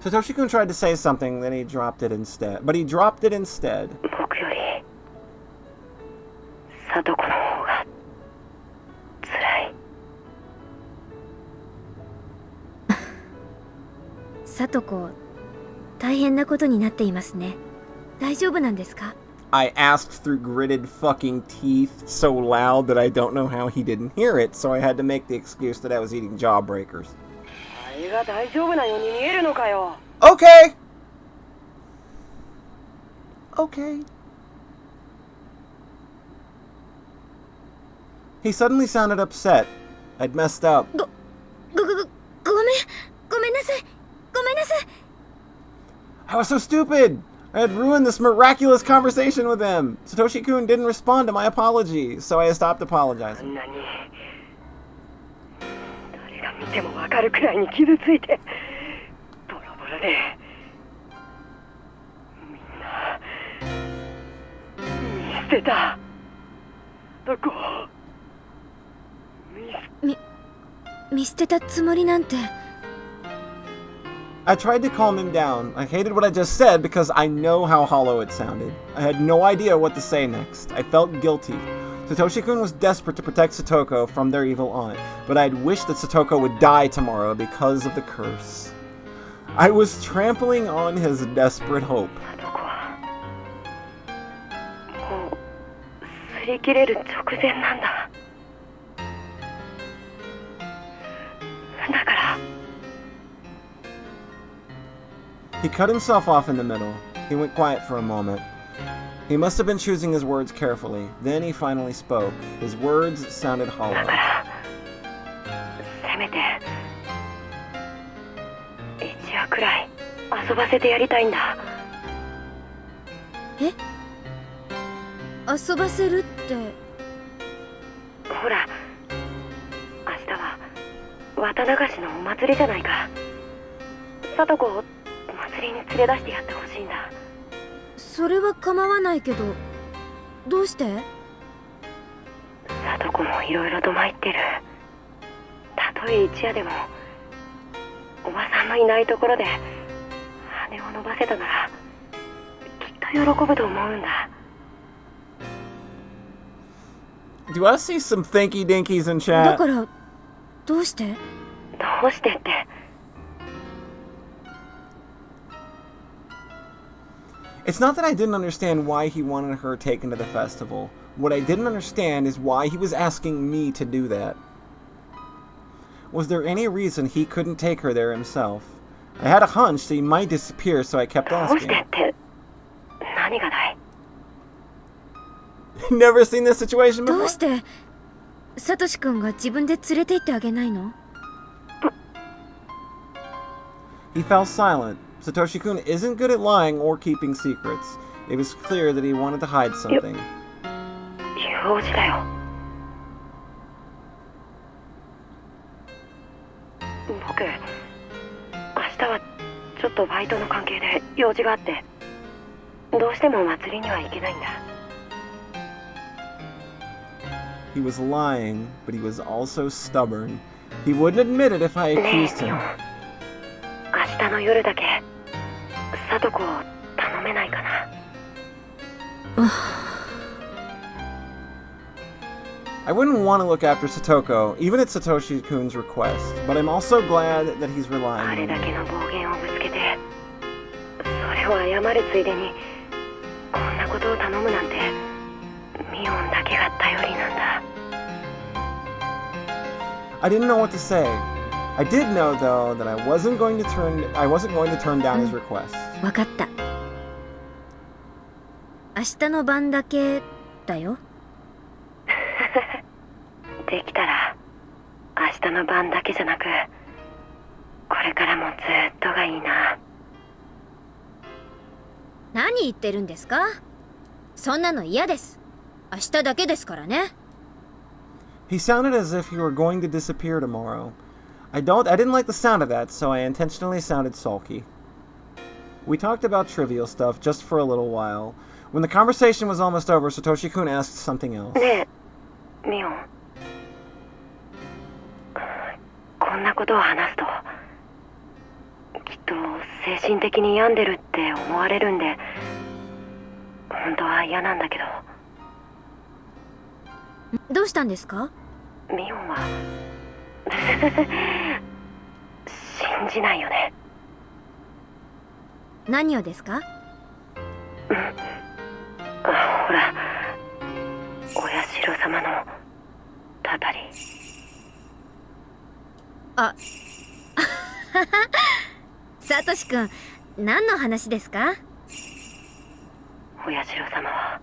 Satoshi-kun tried to say something, then he dropped it instead. But he dropped it instead. 僕よりサトコの方が辛い。サトコ大変なことになっていますね。大丈夫なんですか？ I asked through gritted fucking teeth so loud that I don't know how he didn't hear it, so I had to make the excuse that I was eating jawbreakers. あれが大丈夫なように見えるのかよ。 Okay! Okay. He suddenly sounded upset. I'd messed up. ごめんなさい。ごめんなさい。 I was so stupid! I had ruined this miraculous conversation with him! Satoshi-kun didn't respond to my apology, so I stopped あ apologizing. んなに誰が見てもわかるくらいに傷ついてボロボロでみんな見捨てた。どこ見捨てたつもりなんて。 I tried to calm him down. I hated what I just said because I know how hollow it sounded. I had no idea what to say next. I felt guilty. Satoshi-kun was desperate to protect Satoko from their evil aunt, but I'd wished that Satoko would die tomorrow because of the curse. I was trampling on his desperate hope. サトコはもう擦り切れる直前なんだ。だから He cut himself off in the middle. He went quiet for a moment. He must have been choosing his words carefully. Then he finally spoke. His words sounded だ hollow. からせめて一夜くらい遊ばせてやりたいんだ。え？遊ばせるって。ほら明日は綿流しのお祭りじゃないか。サトコを祭りに連れ出してやってほしいんだ。それは構わないけど、どうして？サトコもいろいろと参ってる。たとえ一夜でもおばさんのいないところで羽を伸ばせたならきっと喜ぶと思うんだ。 Do I see some thinky dinkies in だ chat? からどうして？どうしてって。 It's not that I didn't understand why he wanted her taken to the festival. What I didn't understand is why he was asking me to do that. Was there any reason he couldn't take her there himself? I had a hunch that he might disappear, so I kept どうして asking. って何がだい？ Never seen this situation ど before? うしてサトシ君が自分で連れて行ってあげないの？ He fell silent. Satoshi-kun isn't good at lying or keeping secrets. It was clear that he wanted to hide something. 用事だよ。僕、明日はちょっとバイトの関係で用事があって、どうしても祭りには行けないんだ。He was lying, but he was also stubborn. He wouldn't admit it if I ね accused え、 him. 明日の夜だけサトコを頼めないかな。I wouldn't want to look after Satoko, even at Satoshi-kun's request, but I'm also glad that he's あ relying れ on だけ me. の暴言をぶつけて、それを謝るついでにこんなことを頼むなんて、ミオンだけが頼りなんだ。 I didn't know what to say. I did know, though, that I wasn't going to turn down his request. わかった。明日の晩だけだよ。できたら明日の晩だけじゃなく、これからもずっとがいいな。何言ってるんですか？そんなの嫌です。明日だけですからね。He sounded as if he were going to disappear tomorrow. I didn't like the sound of that, so I intentionally sounded sulky. We talked about trivial stuff just for a little while. When the conversation was almost over, Satoshi-kun asked something else. ねえ、ミオン。こんなことを話すと、きっと精神的に病んでるって思われるんで、本当は嫌なんだけど。どうしたんですか？ミオンは信じないよね。何をですか？ほら、親代様のたたり。あ、サトシ君、何の話ですか？親代様は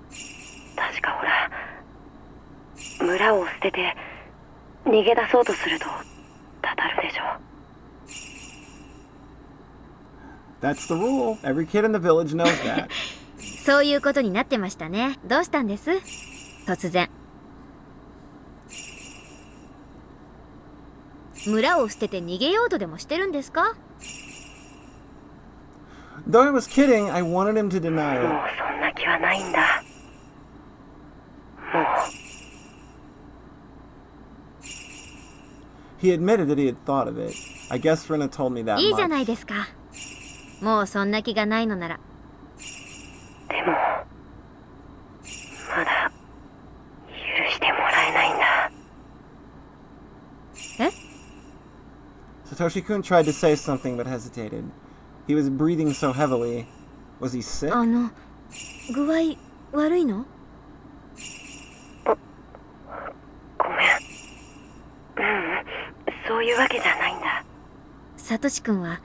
確かほら、村を捨てて逃げ出そうとするとたたるでしょ。 That's the rule. Every kid in the village knows that. そういうことになってましたね。どうしたんです？突然。村を捨てて逃げようとでもしてるんですか？ Though I was kidding, I wanted him to deny もう it. そんな気はないんだ。もう He admitted that he had thought of it. I guess Rena told me that いいじゃ much. ないですか。もうそんな気がないのなら。でもまだ許してもらえないんだ。え？ Satoshi-kun tried to say something but hesitated. He was breathing so heavily. Was he sick? 具合悪いの？ごめん。そういうわけじゃないんだ。サトシ君は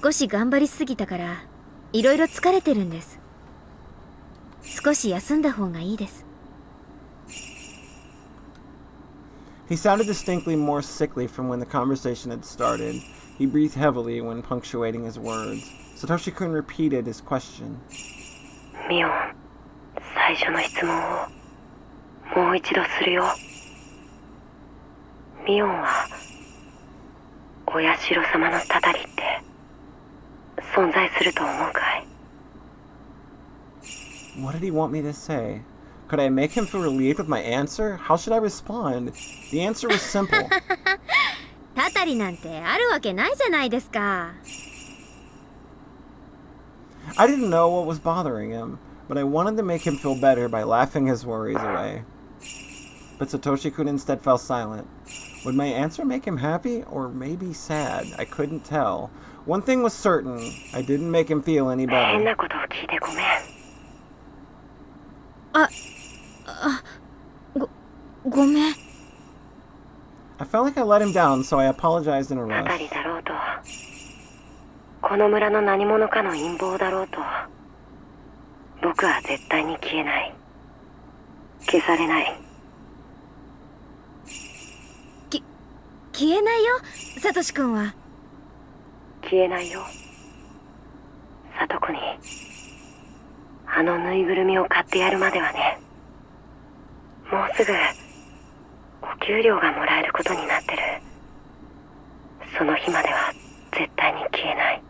少し頑張りすぎたからいろいろ疲れてるんです。少し休んだ方がいいです。 He sounded distinctly more sickly from when the conversation had started. He breathed heavily when punctuating his words. Satoshi-kun repeated his question. ミオン、最初の質問をもう一度するよ。ミオンは親代様のたたりって存在すると思うかい？ What did he want me to say? Could I make him feel relieved with my answer? How should I respond? The answer was simple. たたりなんてあるわけないじゃないですか。 I didn't know what was bothering him, but I wanted to make him feel better by laughing his worries away. But Satoshi-kun instead fell silent. Would my answer make him happy or maybe sad? I couldn't tell. One thing was certain, I didn't make him feel any 変 better. なことを聞いてごめん。ごめん。 I felt like I let him down, so I apologized in a たた rush. りだろうと、この村の何者かの陰謀だろうと、僕は絶対に消えない。消されない。消えないよ、サトシ君は。消えないよ。サトコにあのぬいぐるみを買ってやるまではね。もうすぐお給料がもらえることになってる。その日までは絶対に消えない。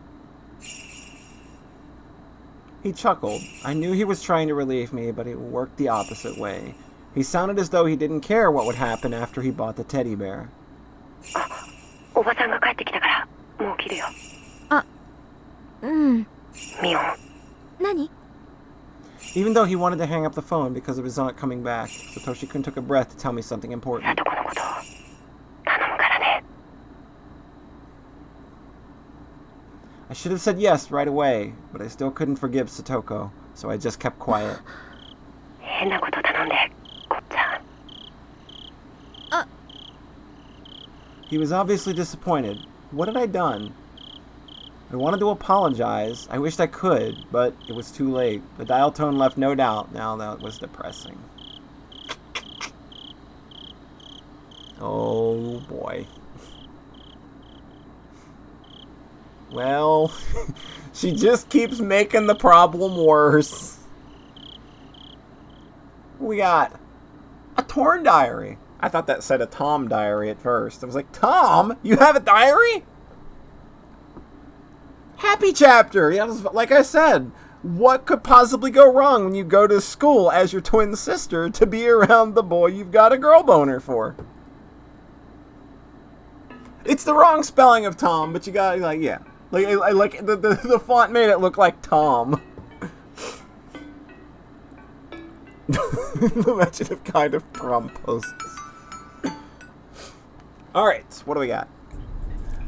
He chuckled. I knew he was trying to relieve me, but it worked the opposite way. He sounded as though he didn't care what would happen after he bought the teddy bear. あ、おばさんが帰ってきたからもう切るよ。うん。ミオン、何？ Even though he wanted to hang up the phone because of his aunt coming back, Satoshi-kun took a breath to tell me something important. 里子のこと頼むからね。 I should have said yes right away, but I still couldn't forgive Satoko, so I just kept quiet. 変なこと頼んで、こっちゃん。 He was obviously disappointed. What had I done? I wanted to apologize. I wished I could, but it was too late. The dial tone left no doubt. Now that was depressing. Oh boy. Well, she just keeps making the problem worse. We got a torn diary. I thought that said a Tom diary at first. I was like, Tom? You have a diary? Happy chapter! Yeah, like I said, what could possibly go wrong when you go to school as your twin sister to be around the boy you've got a girl boner for? It's the wrong spelling of Tom, but you got, like, yeah. Like, I like the font made it look like Tom. Imaginative kind of prom poses. Alright, what do we got?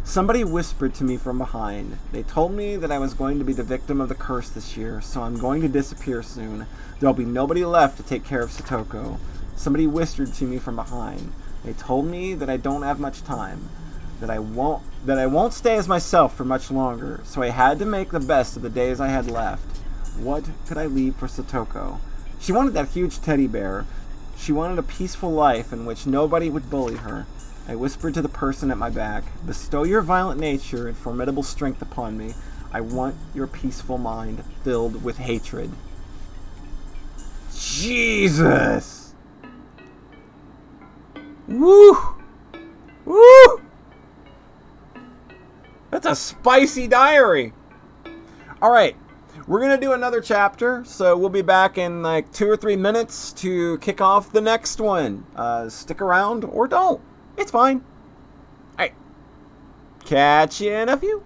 Somebody whispered to me from behind. They told me that I was going to be the victim of the curse this year, so I'm going to disappear soon. There'll be nobody left to take care of Satoko. Somebody whispered to me from behind. They told me that I don't have much time, that I won't stay as myself for much longer, so I had to make the best of the days I had left. What could I leave for Satoko? She wanted that huge teddy bear. She wanted a peaceful life in which nobody would bully her. I whispered to the person at my back, bestow your violent nature and formidable strength upon me. I want your peaceful mind filled with hatred. Jesus! Woo! Woo! That's a spicy diary! Alright, we're going to do another chapter, so we'll be back in like 2 or 3 minutes to kick off the next one. Stick around or don't. It's fine. Alright. Catch you in a few.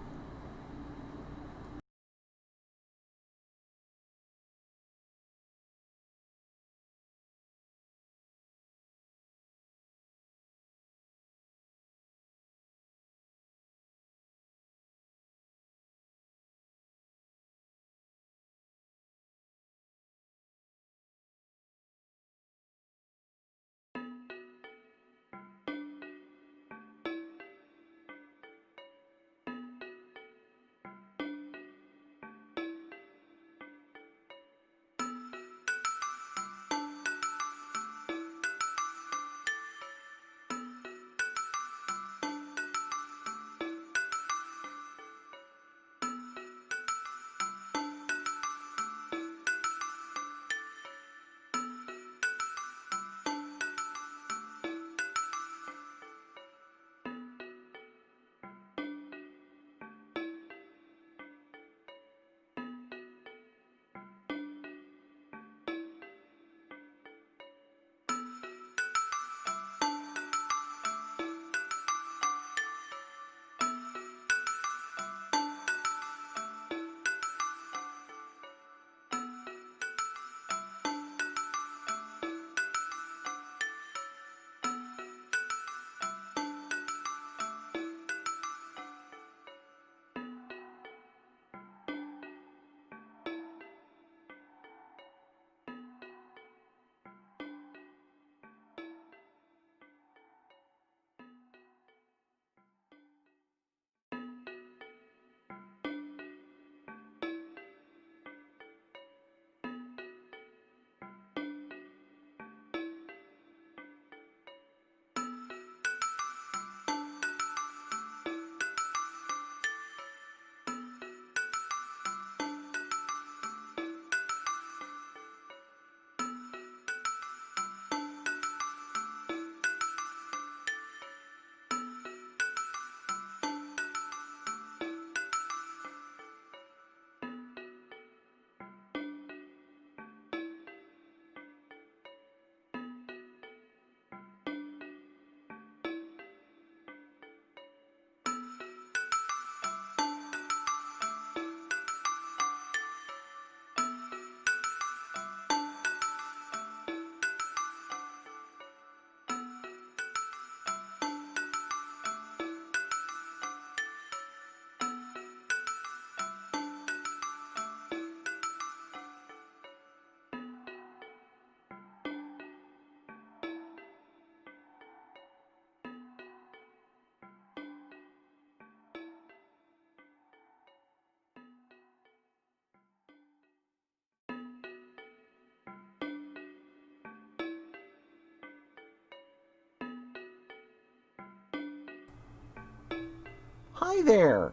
Hi there.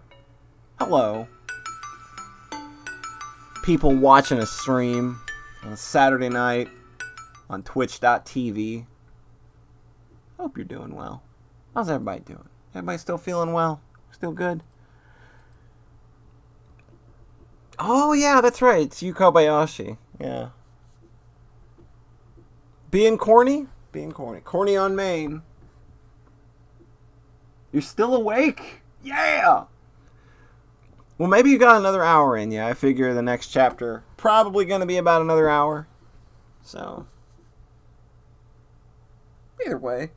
Hello. People watching a stream on a Saturday night on twitch.tv. Hope you're doing well. How's everybody doing? Everybody still feeling well? Still good? Oh, yeah, that's right. It's Yu Kobayashi. Yeah. Being corny? Being corny. Corny on Main. You're still awake? Yeah! Well, maybe you got another hour in you. I figure the next chapter probably going to be about another hour. So, either way.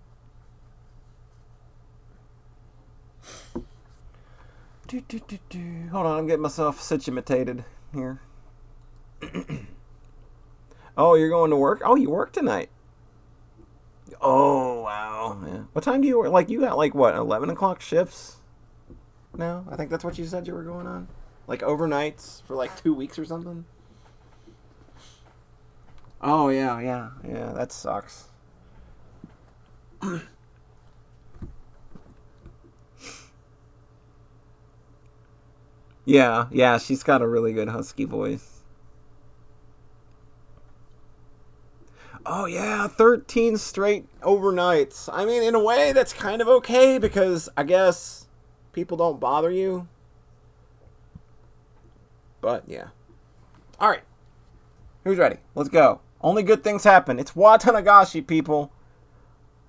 Hold on, I'm getting myself situated here. Oh, you're going to work? Oh, you work tonight. Oh, wow. Yeah. What time do you work? Like, you got, like, what, 11 o'clock shifts now? I think that's what you said you were going on. Like, overnights for, like, 2 weeks or something? Oh, yeah, that sucks. Yeah, she's got a really good husky voice. Oh, yeah, 13 straight overnights. I mean, in a way, that's kind of okay because I guess people don't bother you. But, yeah. Alright. Who's ready? Let's go. Only good things happen. It's Watanagashi, people.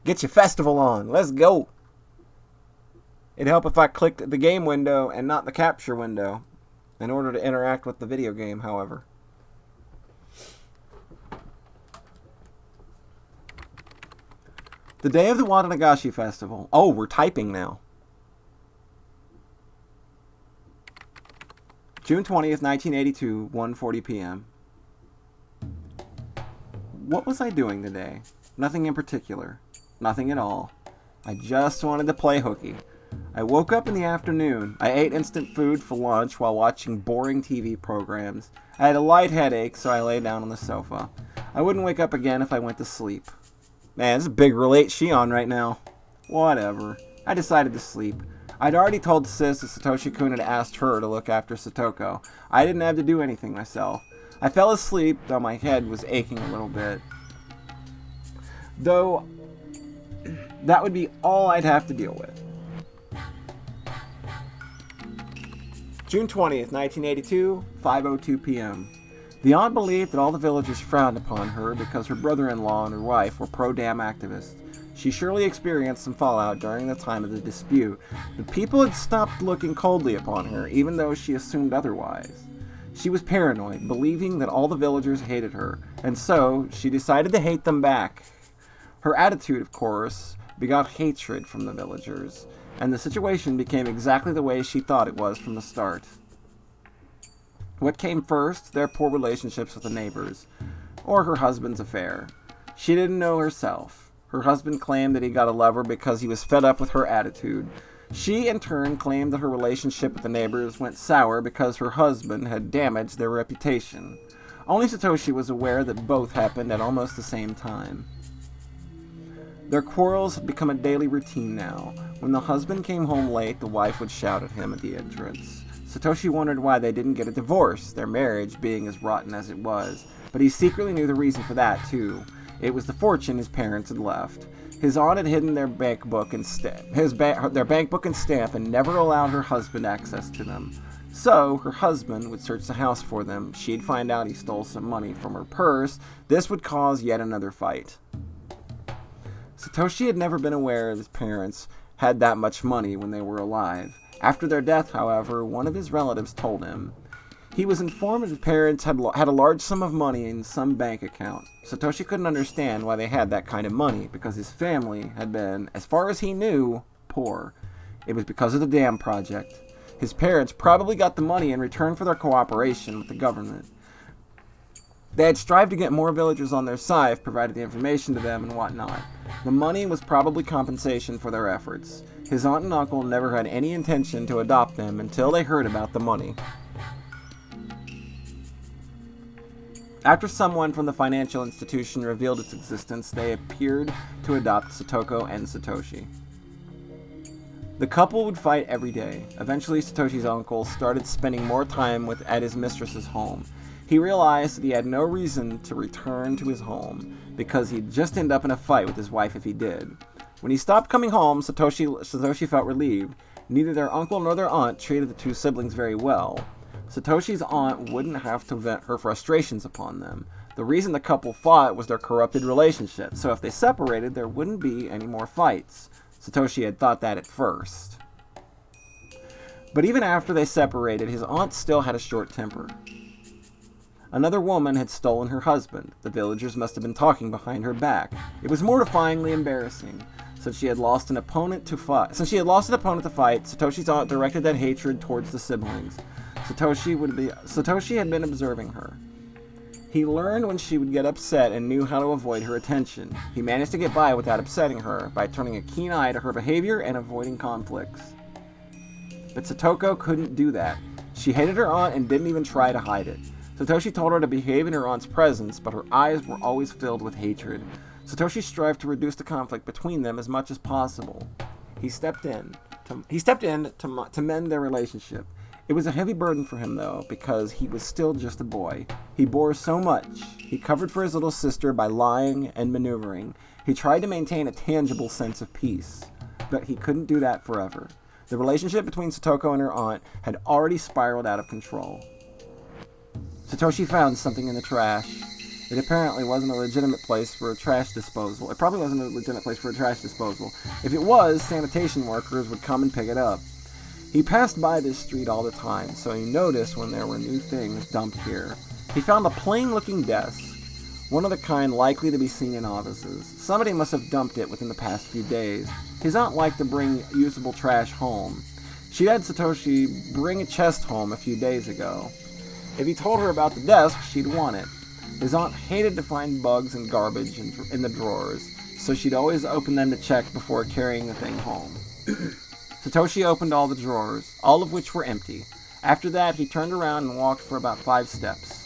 Get your festival on. Let's go. It'd help if I clicked the game window and not the capture window in order to interact with the video game, however. The day of the Watanagashi Festival. Oh, we're typing now. June 20th, 1982, 1:40 p.m. What was I doing today? Nothing in particular. Nothing at all. I just wanted to play hooky. I woke up in the afternoon. I ate instant food for lunch while watching boring TV programs. I had a light headache, so I lay down on the sofa. I wouldn't wake up again if I went to sleep. Man, this is a big relate Shion right now. Whatever. I decided to sleep. I'd already told Sis that Satoshi-kun had asked her to look after Satoko. I didn't have to do anything myself. I fell asleep, though my head was aching a little bit. Though, that would be all I'd have to deal with. June 20th, 1982, 5:02 p.m. The aunt believed that all the villagers frowned upon her because her brother-in-law and her wife were pro-dam activists. She surely experienced some fallout during the time of the dispute. The people had stopped looking coldly upon her, even though she assumed otherwise. She was paranoid, believing that all the villagers hated her, and so she decided to hate them back. Her attitude, of course, begot hatred from the villagers, and the situation became exactly the way she thought it was from the start. What came first? Their poor relationships with the neighbors, or her husband's affair. She didn't know herself. Her husband claimed that he got a lover because he was fed up with her attitude. She, in turn, claimed that her relationship with the neighbors went sour because her husband had damaged their reputation. Only Satoshi was aware that both happened at almost the same time. Their quarrels had become a daily routine now. When the husband came home late, the wife would shout at him at the entrance. Satoshi wondered why they didn't get a divorce, their marriage being as rotten as it was. But he secretly knew the reason for that, too. It was the fortune his parents had left. His aunt had hidden their bank book and their bank book and stamp and never allowed her husband access to them. So, her husband would search the house for them. She'd find out he stole some money from her purse. This would cause yet another fight. Satoshi had never been aware his parents had that much money when they were alive. After their death, however, one of his relatives told him. He was informed his parents had a large sum of money in some bank account. Satoshi couldn't understand why they had that kind of money, because his family had been, as far as he knew, poor. It was because of the dam project. His parents probably got the money in return for their cooperation with the government. They had strived to get more villagers on their side, provided the information to them and whatnot. The money was probably compensation for their efforts. His aunt and uncle never had any intention to adopt them until they heard about the money. After someone from the financial institution revealed its existence, they appeared to adopt Satoko and Satoshi. The couple would fight every day. Eventually, Satoshi's uncle started spending more time at his mistress's home. He realized that he had no reason to return to his home because he'd just end up in a fight with his wife if he did. When he stopped coming home, Satoshi felt relieved. Neither their uncle nor their aunt treated the two siblings very well. Satoshi's aunt wouldn't have to vent her frustrations upon them. The reason the couple fought was their corrupted relationship, so if they separated, there wouldn't be any more fights. Satoshi had thought that at first. But even after they separated, his aunt still had a short temper. Another woman had stolen her husband. The villagers must have been talking behind her back. It was mortifyingly embarrassing. Since she had lost an opponent to fight, Satoshi's aunt directed that hatred towards the siblings. Satoshi had been observing her. He learned when she would get upset and knew how to avoid her attention. He managed to get by without upsetting her by turning a keen eye to her behavior and avoiding conflicts. But Satoko couldn't do that. She hated her aunt and didn't even try to hide it. Satoshi told her to behave in her aunt's presence, but her eyes were always filled with hatred. Satoshi strived to reduce the conflict between them as much as possible. He stepped in to mend their relationship. It was a heavy burden for him, though, because he was still just a boy. He bore so much. He covered for his little sister by lying and maneuvering. He tried to maintain a tangible sense of peace, but he couldn't do that forever. The relationship between Satoko and her aunt had already spiraled out of control. Satoshi found something in the trash. It apparently wasn't a legitimate place for a trash disposal. It probably wasn't a legitimate place for a trash disposal. If it was, sanitation workers would come and pick it up. He passed by this street all the time, so he noticed when there were new things dumped here. He found a plain-looking desk, one of the kind likely to be seen in offices. Somebody must have dumped it within the past few days. His aunt liked to bring usable trash home. She'd had Satoshi bring a chest home a few days ago. If he told her about the desk, she'd want it. His aunt hated to find bugs and garbage in the drawers, so she'd always open them to check before carrying the thing home. Satoshi opened all the drawers, all of which were empty. After that, he turned around and walked for about 5 steps.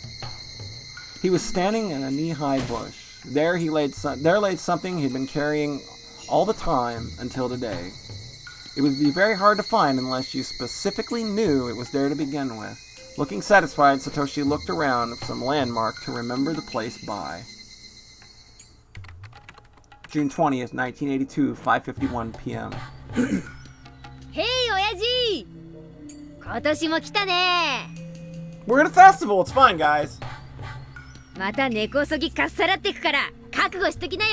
He was standing in a knee-high bush. There laid something he'd been carrying all the time until today. It would be very hard to find unless you specifically knew it was there to begin with. Looking satisfied, Satoshi looked around for some landmark to remember the place by. June 20th, 1982, 5:51 p.m. Hey, Oyaji! 今年も来たね。 We're at a festival, it's fine, guys. また根こそぎかっさらってくから覚悟しときなよ。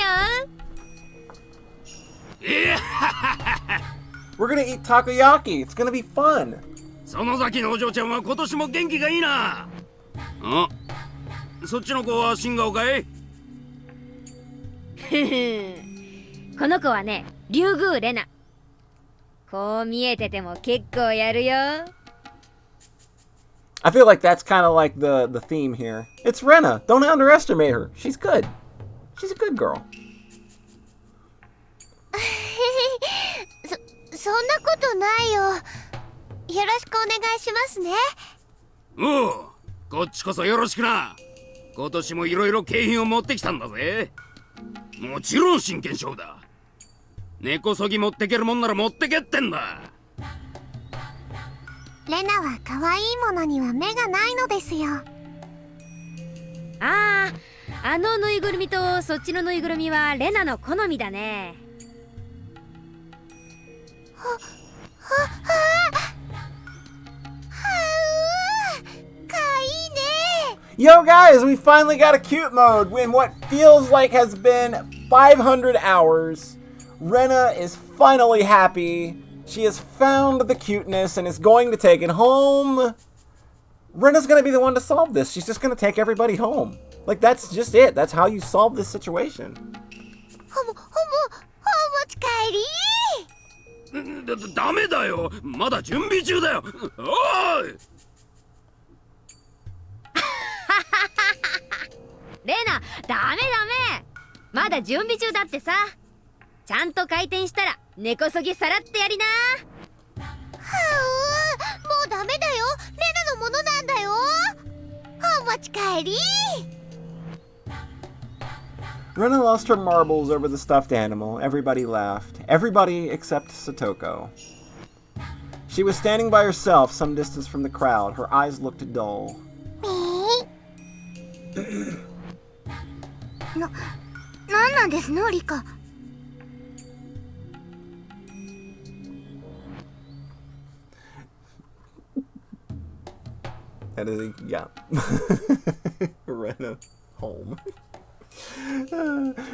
We're gonna eat takoyaki, it's gonna be fun. 園崎のお嬢ちゃんは今年も元気がいいな。あ、そっちの子は新顔かい？この子はね、竜宮レナ。こう見えてても結構やるよ。 I feel like that's kind of like the theme here. It's Rena. Don't underestimate her. She's good. She's a good girl. そんなことないよ。よろしくお願いしますね。おう、こっちこそよろしくな。今年もいろいろ景品を持ってきたんだぜ。もちろん真剣勝負だ。根こそぎ持ってけるもんなら持ってけってんだ。レナは可愛いものには目がないのですよ。ああ、あのぬいぐるみとそっちのぬいぐるみはレナの好みだね。Yo guys, we finally got a cute mode in what feels like has been 500 hours. Rena is finally happy. She has found the cuteness and is going to take it home. Rena's going to be the one to solve this. She's just going to take everybody home. Like, that's just it. That's how you solve this situation. ダメだよ。まだ準備中だよ。おい。レナ、ダメダメ。まだ準備中だってさ。ちゃんと回転したら根こそぎさらってやりな。はう、もうダメだよ。レナのものなんだよ。お持ち帰り。 Rena lost her marbles over the stuffed animal. Everybody laughed. Everybody except Satoko. She was standing by herself, some distance from the crowd. Her eyes looked dull. なんなんですのリカ。 That is, yeah. Rena home.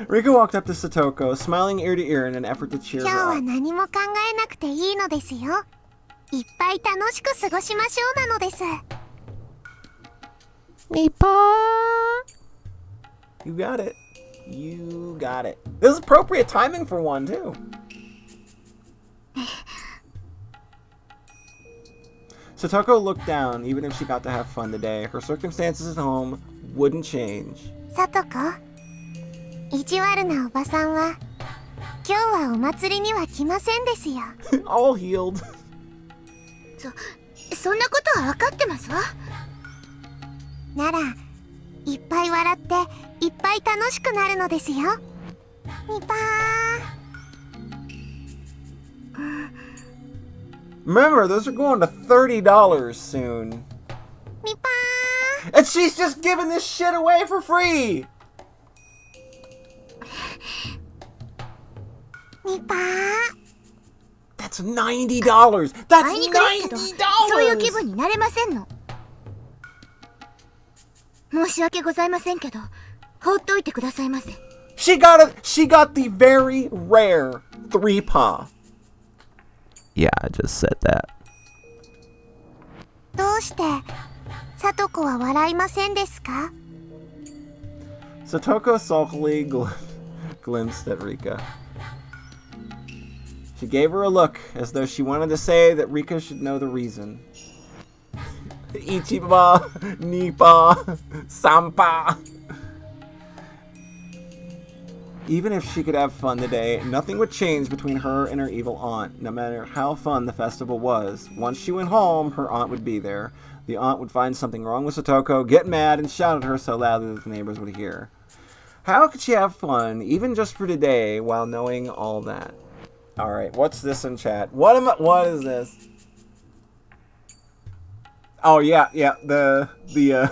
Rika walked up to Satoko, smiling ear to ear in an effort to cheer 今日 her は up. 何も考えなくていいのですよ。いっぱい楽しく過ごしましょうなのです。 You got it. You got it. This is appropriate timing for one, too. Satoko looked down, even if she got to have fun today. Her circumstances at home wouldn't change. さとこ、意地悪なおばさんは今日はお祭りには来ませんですよ。 All healed. そんなことは分かってますわ。ならいっぱい笑っていっぱい楽しくなるのですよ。ニパー。 Remember, those are going to $30 soon. ニパ And she's just giving this shit away for free! ー。ニパー。 That's $90! That's あいにくですけど、そういう気分 $90! になれませんの。申し訳ございませんけど、放っておいてくださいませ。 She got the very rare 3-paw. Yeah, I just said that. どうしてさとこは笑いませんですか？ Satoko sulkily glimpsed at Rika. She gave her a look, as though she wanted to say that Rika should know the reason. Ichiba, Nipa, Sampa. Even if she could have fun today, nothing would change between her and her evil aunt. No matter how fun the festival was, once she went home, her aunt would be there. The aunt would find something wrong with Satoko, get mad, and shout at her so loudly that the neighbors would hear. How could she have fun, even just for today, while knowing all that? Alright, what's this in chat? What is this? Oh, yeah, the the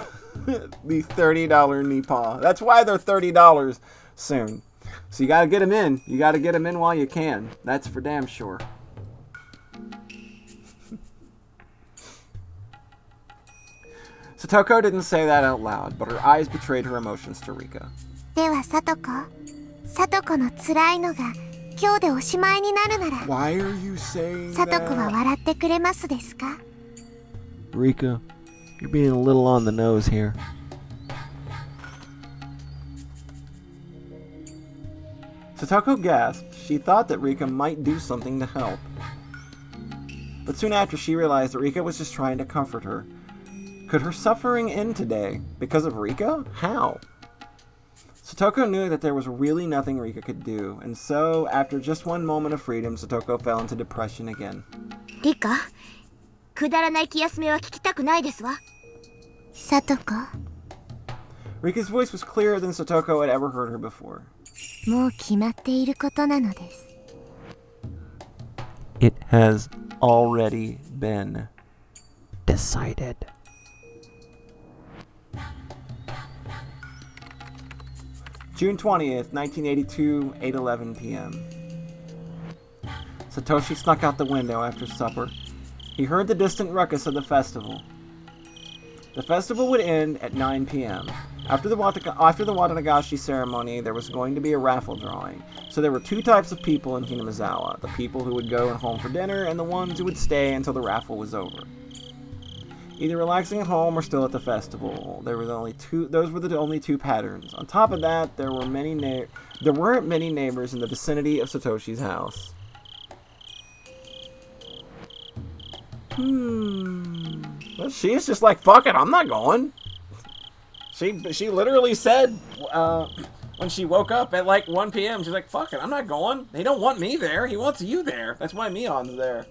$30 Nipa. That's why they're $30 soon. So you gotta get them in. You gotta get them in while you can. That's for damn sure. Satoko didn't say that out loud, but her eyes betrayed her emotions to Rika. ではさとこの辛いのが今日でおしまいになるなら Why are you saying さとこは that? 笑ってくれますですか？ Rika, you're being a little on the nose here. Satoko gasped. She thought that Rika might do something to help. But soon after, she realized that Rika was just trying to comfort her. Could her suffering end today? Because of Rika? How? Satoko knew that there was really nothing Rika could do, and so, after just one moment of freedom, Satoko fell into depression again. リカ、くだらない気休めは聞きたくないですわ。さとこ、 Rika's voice was clearer than Satoko had ever heard her before. もう決まっていることなのです。 It has already been decided. June 20th, 1982, 8:11 p.m. Satoshi snuck out the window after supper. He heard the distant ruckus of the festival. The festival would end at 9 p.m. After the Watanagashi ceremony, there was going to be a raffle drawing. So there were two types of people in Hinamizawa: the people who would go home for dinner, and the ones who would stay until the raffle was over. Either relaxing at home or still at the festival. Those were the only two patterns. On top of that, there weren't many neighbors in the vicinity of Satoshi's house. Well, she's just like, fuck it, I'm not going. She literally said, when she woke up at like 1 p.m., she's like, fuck it, I'm not going. They don't want me there. He wants you there. That's why Mion's there.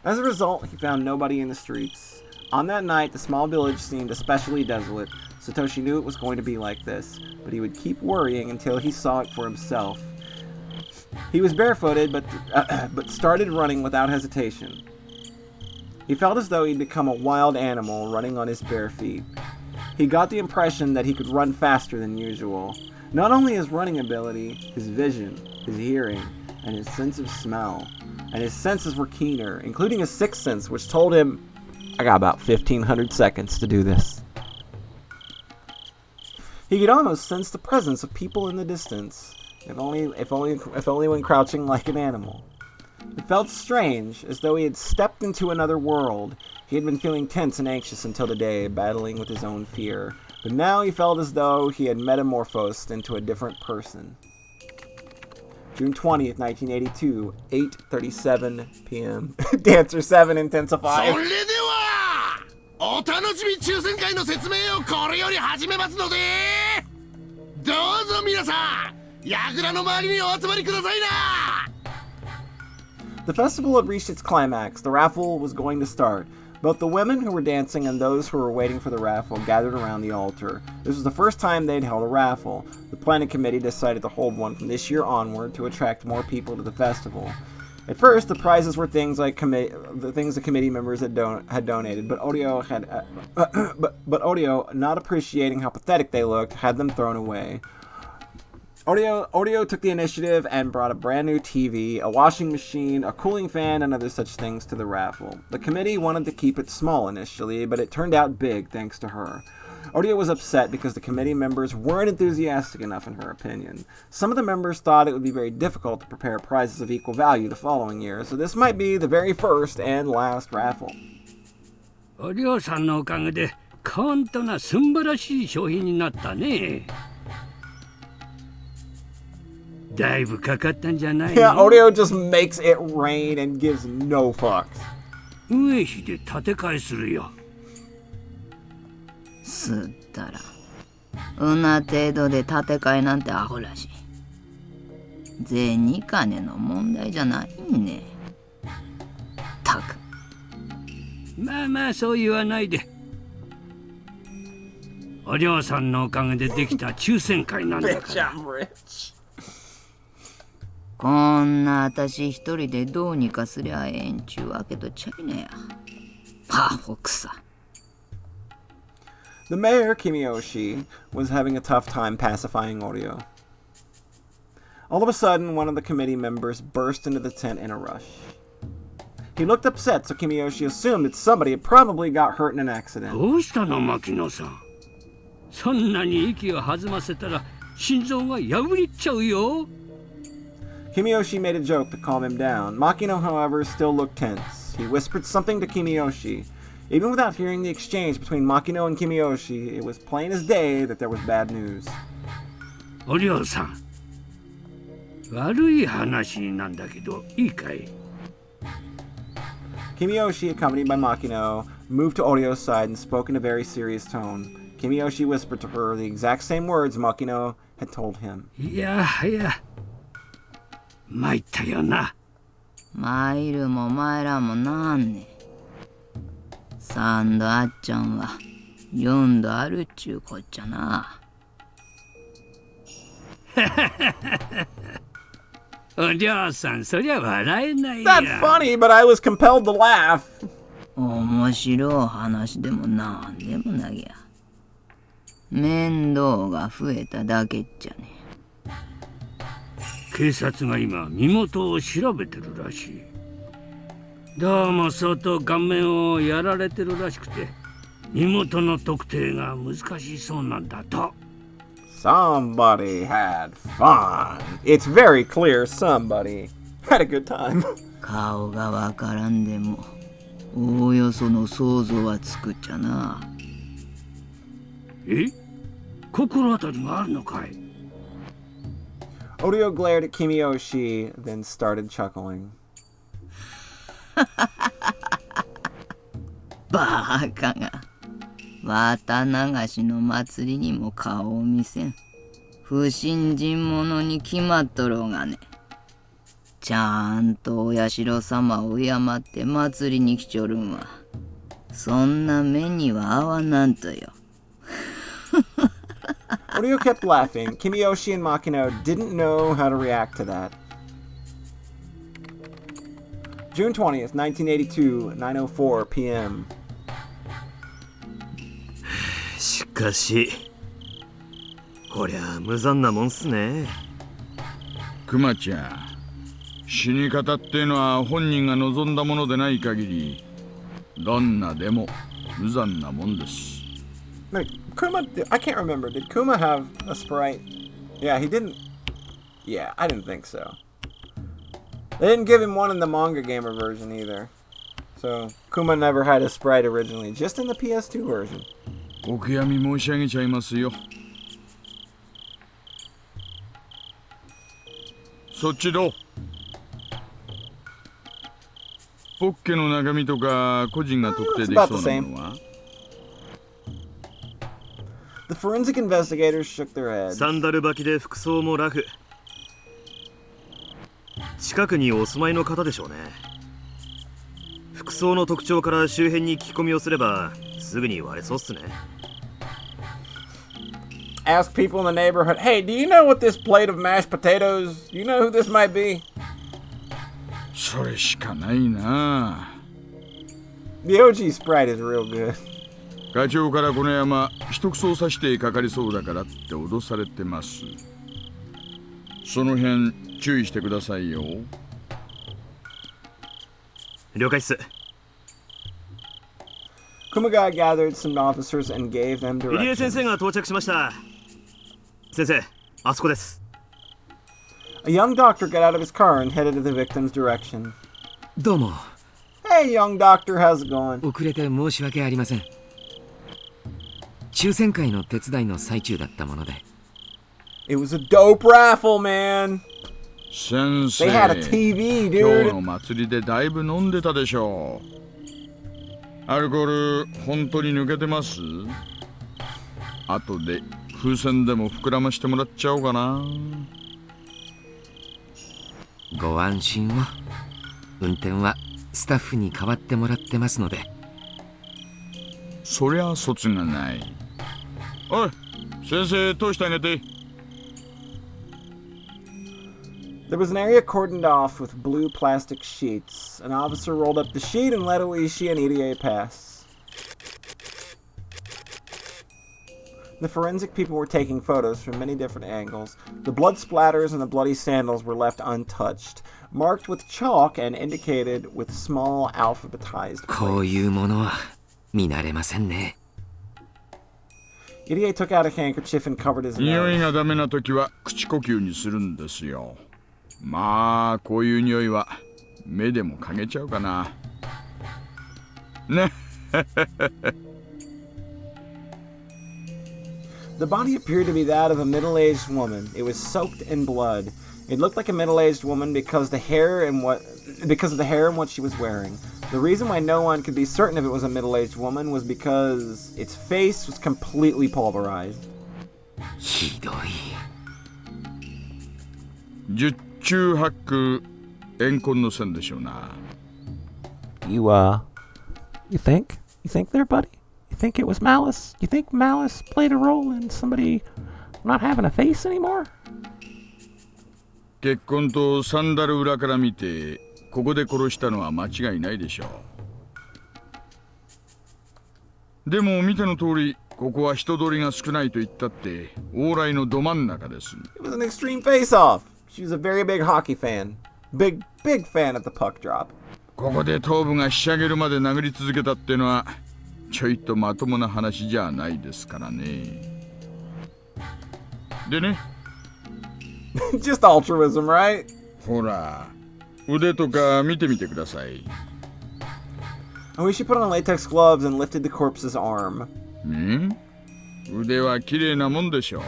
As a result, he found nobody in the streets. On that night, the small village seemed especially desolate. Satoshi knew it was going to be like this, but he would keep worrying until he saw it for himself. He was barefooted, but started running without hesitation. He felt as though he'd become a wild animal running on his bare feet. He got the impression that he could run faster than usual. Not only his running ability, his vision, his hearing, and his sense of smell. And his senses were keener, including his sixth sense, which told him, I got about 1,500 seconds to do this. He could almost sense the presence of people in the distance, if only when crouching like an animal. It felt strange, as though he had stepped into another world. He had been feeling tense and anxious until today, battling with his own fear. But now he felt as though he had metamorphosed into a different person. June 20th, 1982, 8:37 p.m. Dancer 7 intensified. それではお楽しみ抽選会の説明をこれより始めますのでどうぞ皆さん櫓の周りにお集まりくださいな The festival had reached its climax. The raffle was going to start. Both the women who were dancing and those who were waiting for the raffle gathered around the altar. This was the first time they'd held a raffle. The planning committee decided to hold one from this year onward to attract more people to the festival. At first, the prizes were things like the things the committee members had donated, but Odio, not appreciating how pathetic they looked, had them thrown away. Odio took the initiative and brought a brand new TV, a washing machine, a cooling fan, and other such things to the raffle. The committee wanted to keep it small initially, but it turned out big thanks to her. Odio was upset because the committee members weren't enthusiastic enough in her opinion. Some of the members thought it would be very difficult to prepare prizes of equal value the following year, so this might be the very first and last raffle. Odio さんのおかげで簡単な素晴らしい商品になったね。だいぶかかったんじゃないの? Yeah, Odio just makes it rain and gives no fucks. 上比で立て替えするよ。すったらうな程度で建て替えなんてアホらしい。銭金の問題じゃないね。たく。まあまあそう言わないで。お嬢さんのおかげでできた抽選会なんだから。こんな私一人でどうにかすりゃええんちゅうわけとちゃいなや。パホクサ。The mayor, Kimiyoshi, was having a tough time pacifying Odio. All of a sudden, one of the committee members burst into the tent in a rush. He looked upset, so Kimiyoshi assumed that somebody had probably got hurt in an accident. どうしたの、牧野さん。そんなに息を弾ませたら心臓が破れちゃうよ。Kimiyoshi made a joke to calm him down. Makino, however, still looked tense. He whispered something to Kimiyoshi. Even without hearing the exchange between Makino and Kimiyoshi, it was plain as day that there was bad news. お嬢さん、悪い話なんだけどいいかい? Kimiyoshi, accompanied by Makino, moved to Orio's side and spoke in a very serious tone. Kimiyoshi whispered to her the exact same words Makino had told him. いやいや、参ったよな。参るも参らんもなんね。3度あっちゃんは4度あるっちゅうこっちゃな。お嬢さん、そりゃ笑えないや。That's funny, but I was compelled to laugh. 面白い話でもなんでもなぎゃ。面倒が増えただけっちゃね。警察が今身元を調べてるらしい。どうも相当顔面をやられてるらしくて身元の特定が難しそうなんだと。Somebody had fun. It's very clear somebody had a good time. 顔がわからんでもおおよその想像はつくっちゃな。え？心当たりがあるのかい? Odio glared at Kimiyoshi, then started chuckling. バーカが綿流しの祭りにも顔を見せん。不信心者に決まっとろうがね。ちゃんとお社様を敬って祭りに来ちょるんはそんな目には合わなんとよ。Odio kept laughing. Kimiyoshi and Makino didn't know how to react to that. June 20th, 1982, 9:04 p.m. しかしこりゃ無残なもんっすね。クマちゃん、死に方っていうのは本人が望んだものでない限りどんなでも無残なもんです。 Like, I can't remember. Did Kuma have a sprite? Yeah, he didn't. Yeah, I didn't think so. They didn't give him one in the manga gamer version either. So, Kuma never had a sprite originally, just in the PS2 version. お悔やみ申し上げちゃいますよ。そっちどう？ポッケの中身とか個人が特定できそうなものは？ The forensic investigators shook their heads. サンダル履きで服装もラフ。近くにお住まいの方でしょうね。服装の特徴から周辺に聞き込みをすればすぐに割れそうっすね。Ask people in the neighborhood, hey, do you know what this plate of mashed potatoes? Do you know who this might be? それしかないな。 The OG sprite is real good. 課長からこの山一区捜査してかかりそうだからって脅されてます。その辺注意してくださいよ。了解っす。 Kumagai gathered some officers and gave them 入江先 directions. 生が到着しました。先生、あそこです。 A young doctor got out of his car and headed to the victim's direction. どうも。 Hey, young doctor, how's it going? 遅れて申し訳ありません。抽選会の手伝いの最中だったもので。It was a dope raffle, man. 先生、 They had a TV, 今日 dude. の祭りでだいぶ飲んでたでしょう。アルコール本当に抜けてます？後で風船でも膨らましてもらっちゃおうかな。ご安心を。運転はスタッフに代わってもらってますので。そりゃそつがない。おい、先生通してあげて。 There was an area cordoned off with blue plastic sheets. An officer rolled up the sheet and let Oishi and Irie pass. The forensic people were taking photos from many different angles. The blood splatters and the bloody sandals were left untouched, marked with chalk and indicated with small alphabetized こう plates. いうものは見慣れませんね。 Irie took out a handkerchief and covered his 匂い nose. がダメな時は口呼吸にするんですよ。まあこういう匂いは目でも嗅げちゃうかな。ね。The body appeared to be that of a middle-aged woman. It was soaked in blood. It looked like a middle-aged woman because of the hair and what she was wearing. The reason why no one could be certain if it was a middle-aged woman was because its face was completely pulverized. ひどい。十中八九怨恨の線でしょうな。 You think there, buddy? You think it was malice? You think malice played a role in somebody not having a face anymore? 血痕とサンダル裏から見てここで殺したのは間違いないでしょう。でも見ての通りここは人通りが少ないと言ったって往来のど真ん中です。 It was an extreme face-off. She was a very big hockey fan. Big fan of the puck drop. ここで頭部がひしゃげるまで殴り続けたってのはちょいとまともな話じゃないですからね。でね。Just altruism, right? ほら、腕とか見てみてください。Oishi put on latex gloves and lifted the corpse's arm. 腕は綺麗なもんでしょう。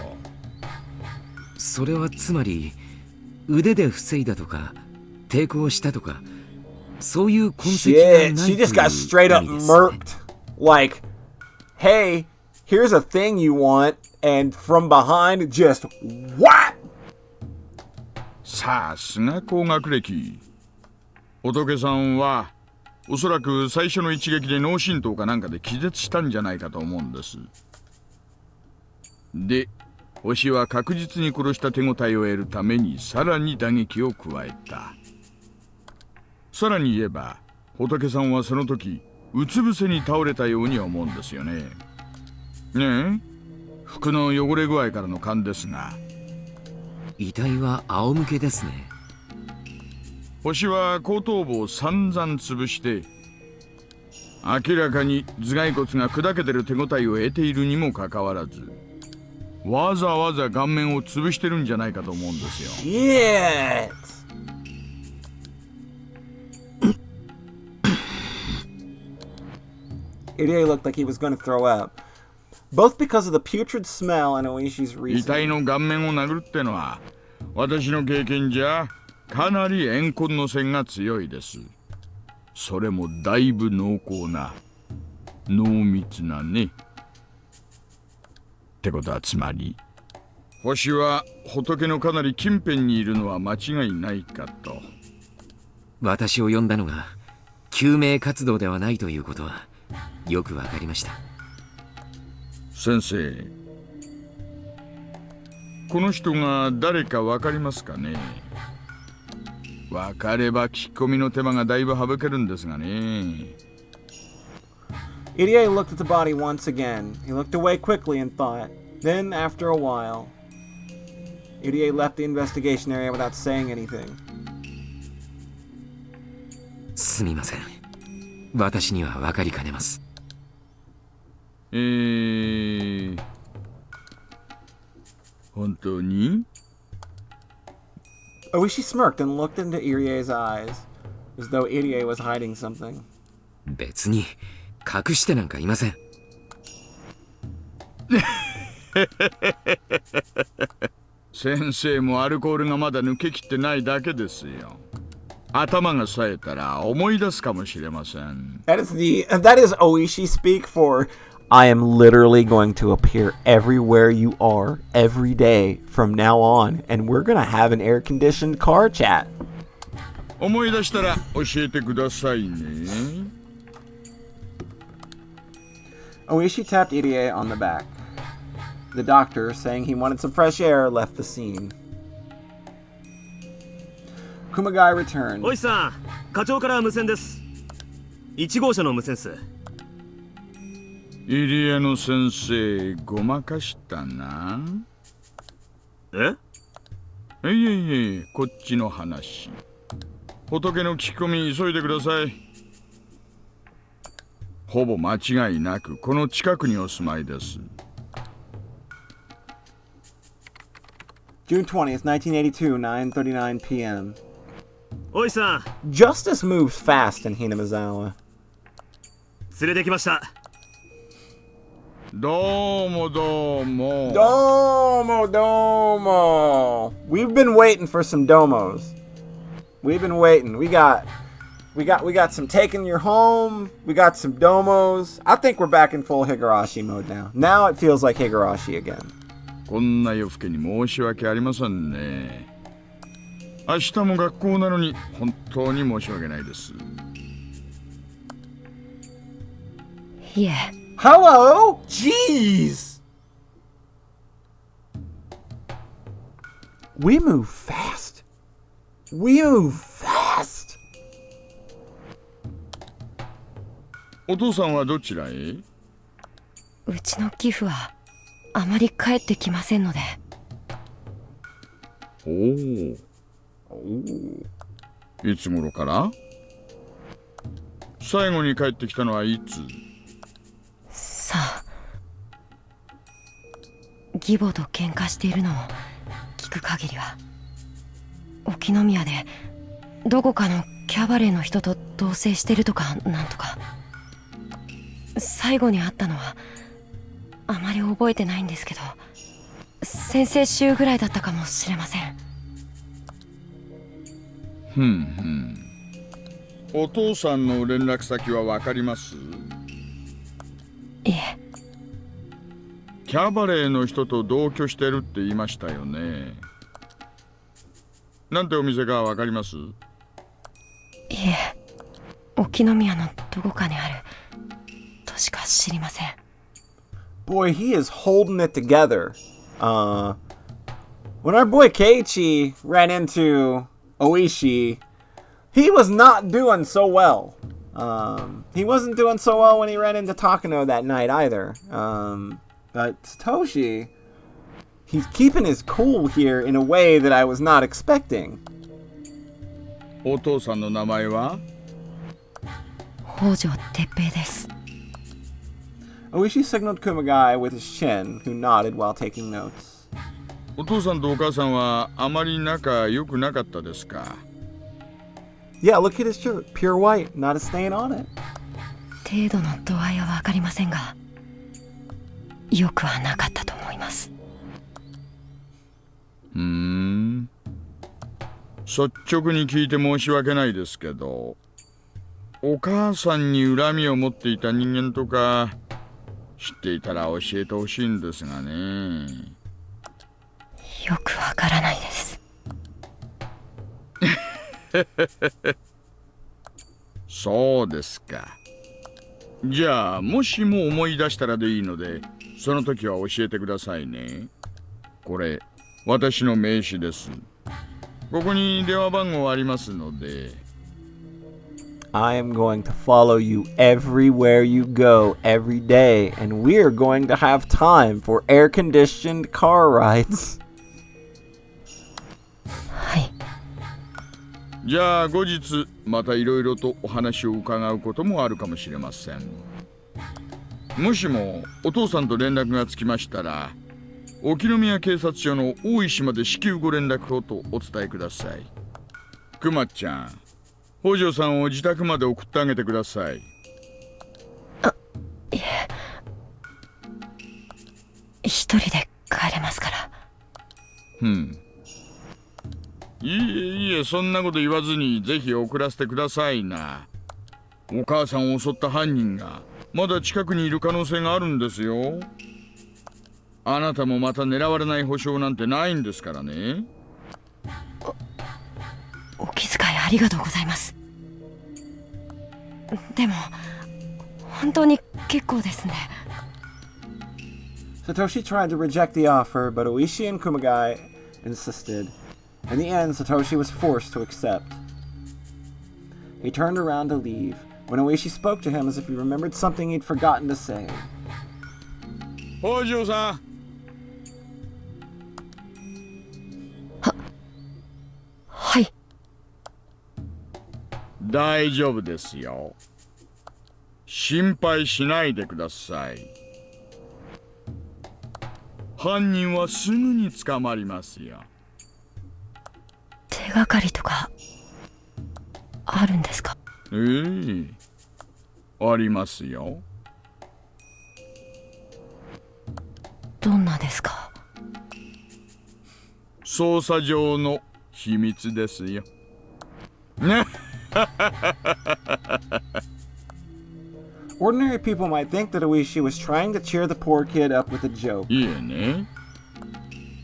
それはつまり腕で防いだとか抵抗したとかそういう痕跡がない Shit, と she いう just got straight up 意味ですね。 murked. Like, hey, here's a thing you want, and from behind, just whap! さすが高学歴。仏さんはおそらく最初の一撃で脳震盪かなんかで気絶したんじゃないかと思うんです。で、ホシは確実に殺した手応えを得るためにさらに打撃を加えた。さらに言えば仏さんはその時うつ伏せに倒れたように思うんですよね。ねえ、服の汚れ具合からの勘ですが。遺体は仰向けですね。星は後頭部を散々潰して明らかに頭蓋骨が砕けてる手応えを得ているにもかかわらず、わざわざ顔面を潰してるんじゃないかと思うんですよ。Shit! Irie looked like he was going to throw up, both because of the putrid smell and Oishi's 遺体 reasoning. の顔面を殴るってのは私の経験じゃかなり怨恨の線が強いです。それもだいぶ濃厚な濃密なね。ってことはつまり星は仏のかなり近辺にいるのは間違いないかと。私を呼んだのが救命活動ではないということはよくわかりました。先生、この人が誰かわかりますかね。わかれば聞き込みの手間がだいぶ省けるんですがね。Irie looked at the body once again. He looked away quickly and thought. Then, after a while, Irie left the investigation area without saying anything. すみません。私にはわかりかねます。本当に？ Oishi smirked and looked into Irie's eyes, as though Irie was hiding something. 別に隠してなんかいません。先生もアルコールがまだ抜けきってないだけですよ。頭が冴えたら思い出すかもしれません。That is Oishi speak for I am literally going to appear everywhere you are every day from now on, and we're gonna have an air-conditioned car chat. 思い出したら教えてくださいね。Oishi tapped Irie on the back. The doctor, saying he wanted some fresh air, left the scene. Kumagai returned. おいさん、課長から無線です。1号車の無線っす。イリエの先生、ごまかしたな。いえ、こっちの話。仏の聞き込み急いでください。ほぼ間違いなくこの近くにお住まいです。June 20th, 1982, 9:39 p.m. おいさん。Justice moves fast in Hinamizawa. 連れてきました。どうも。Domo. We've been waiting for some domos. We've been waiting. We got some taking your home. We got some domos. I think we're back in full Higurashi mode now. Now it feels like Higurashi again. こんな夜更けに申し訳ありませんね。明日も学校なのに本当に申し訳ないです。いえ。Hello? Jeez! We move fast. お父さんはどちらへ？うちの寄付はあまり帰ってきませんので。いつ頃から？最後に帰ってきたのはいつ？さあ、義母と喧嘩しているのを聞く限りは、沖宮でどこかのキャバレーの人と同棲してるとかなんとか。最後に会ったのはあまり覚えてないんですけど、先々週ぐらいだったかもしれません。お父さんの連絡先はわかります？いえ。キャバレーの人と同居してるって言いましたよね。なんてお店かわかります？いえ、沖宮のどこかにあるとしか知りません。Boy, he is holding it together. When our boy Keiichi ran into Oishi, he was not doing so well. He wasn't doing so well when he ran into Takano that night either. But Satoshi, he's keeping his cool here in a way that I was not expecting. お父さんの名前は？北条哲平です。Oishi signaled Kumagai with his chin, who nodded while taking notes. お父さんとお母さんはあまり仲良くなかったですか？ Yeah, look at his shirt. Pure white, not a stain on it. 程度の度合いはわかりませんが、よくはなかったと思います。率直に聞いて申し訳ないですけど、お母さんに恨みを持っていた人間とか知っていたら教えてほしいんですがね。よくわからないです。そうですか。じゃあもしも思い出したらでいいので、その時は教えてくださいね。これ私の名刺です。ここに電話番号ありますので。I am going to follow you everywhere you go every day, and we're going to have time for air-conditioned car rides. はい。じゃあ後日またいろいろとお話を伺うこともあるかもしれません。もしもお父さんと連絡がつきましたら、沖宮警察署の大石まで至急ご連絡をとお伝えください。くまちゃん、北条さんを自宅まで送ってあげてください。あ、いえ、一人で帰れますから。いえいえ、そんなこと言わずにぜひ送らせてくださいな。お母さんを襲った犯人がまだ近くにいる可能性があるんですよ。あなたもまた狙われない保証なんてないんですからね。お気遣いありがとうございます。でも本当に結構ですね。Satoshi tried to reject the offer, but Oishi and Kumagai insisted. In the end, Satoshi was forced to accept. He turned around to leave, when Oishi spoke to him as if he remembered something he'd forgotten to say. 北条さん。はい。大丈夫ですよ。心配しないでください。犯人はすぐに捕まりますよ。手がかりとかあるんですか？ありますよ。どんなですか？捜査上の秘密ですよ。Ordinary people might think that Oishi was trying to cheer the poor kid up with a joke. いえね。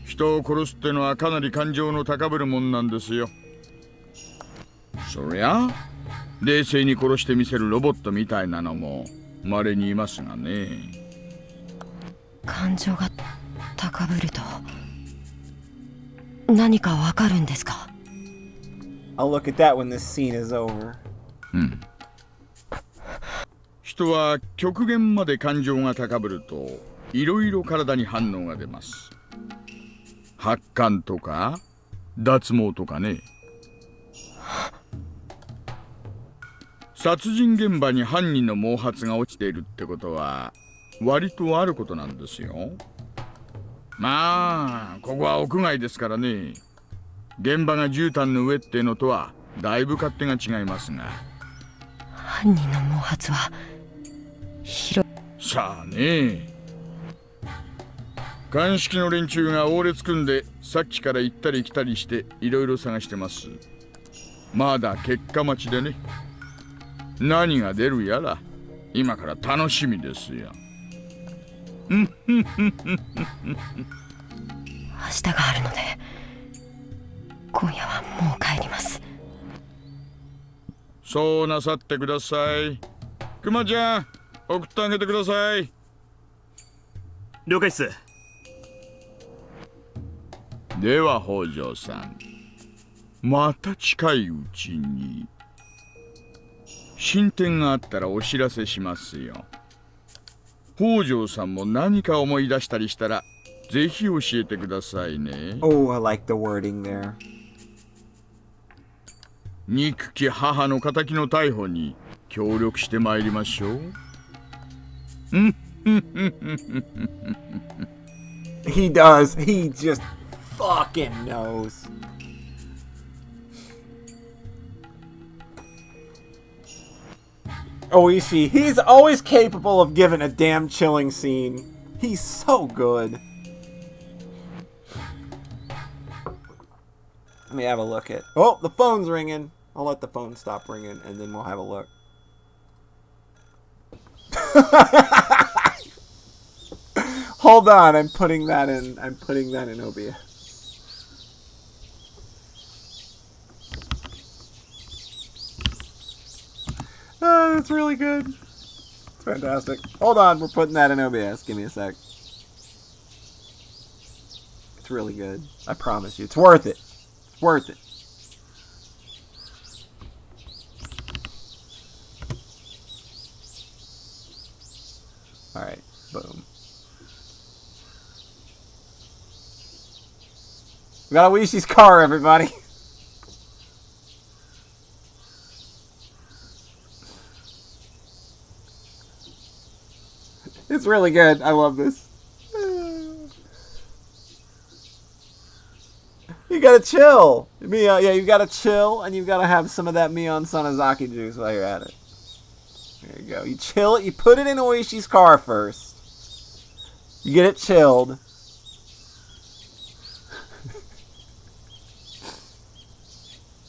人を殺すってのはかなり感情の高ぶるもんなんですよ。そりゃ冷静に殺してみせるロボットみたいなのも稀にいますがね。感情が高ぶると何かわかるんですか？ I'll look at that when this scene is over. 人は極限まで感情が高ぶるといろいろ体に反応が出ます。発汗とか脱毛とかね。殺人現場に犯人の毛髪が落ちているってことは割とあることなんですよ。まあここは屋外ですからね。現場が絨毯の上ってのとはだいぶ勝手が違いますが。犯人の毛髪は広い。さあね。鑑識の連中が大列組んでさっきから行ったり来たりしていろいろ探してます。まだ結果待ちでね。何が出るやら今から楽しみですよ。明日があるので今夜はもう帰ります。そうなさってください。クマちゃん送ってあげてください。了解っす。では北条さん、また近いうちに。進展があったらお知らせしますよ。北条さんも何か思い出したりしたらぜひ教えてくださいね。Oh, I like the wording there. 憎き母の仇の逮捕に協力してまいりましょう。He does. He just fucking knows. Oishi, he's always capable of giving a damn chilling scene. He's so good. Let me have a look at... Oh, the phone's ringing. I'll let the phone stop ringing, and then we'll have a look. Hold on, I'm putting that in OBS. Oh, that's really good. It's fantastic. Hold on, we're putting that in OBS. Give me a sec. It's really good. I promise you. It's worth it. It's worth it. Alright, boom. We got Oishi's car, everybody. It's really good. I love this. You gotta chill. Yeah, you gotta chill, and you gotta have some of that Mion Sanozaki juice while you're at it. There you go. You chill it. You put it in Oishi's car first. You get it chilled.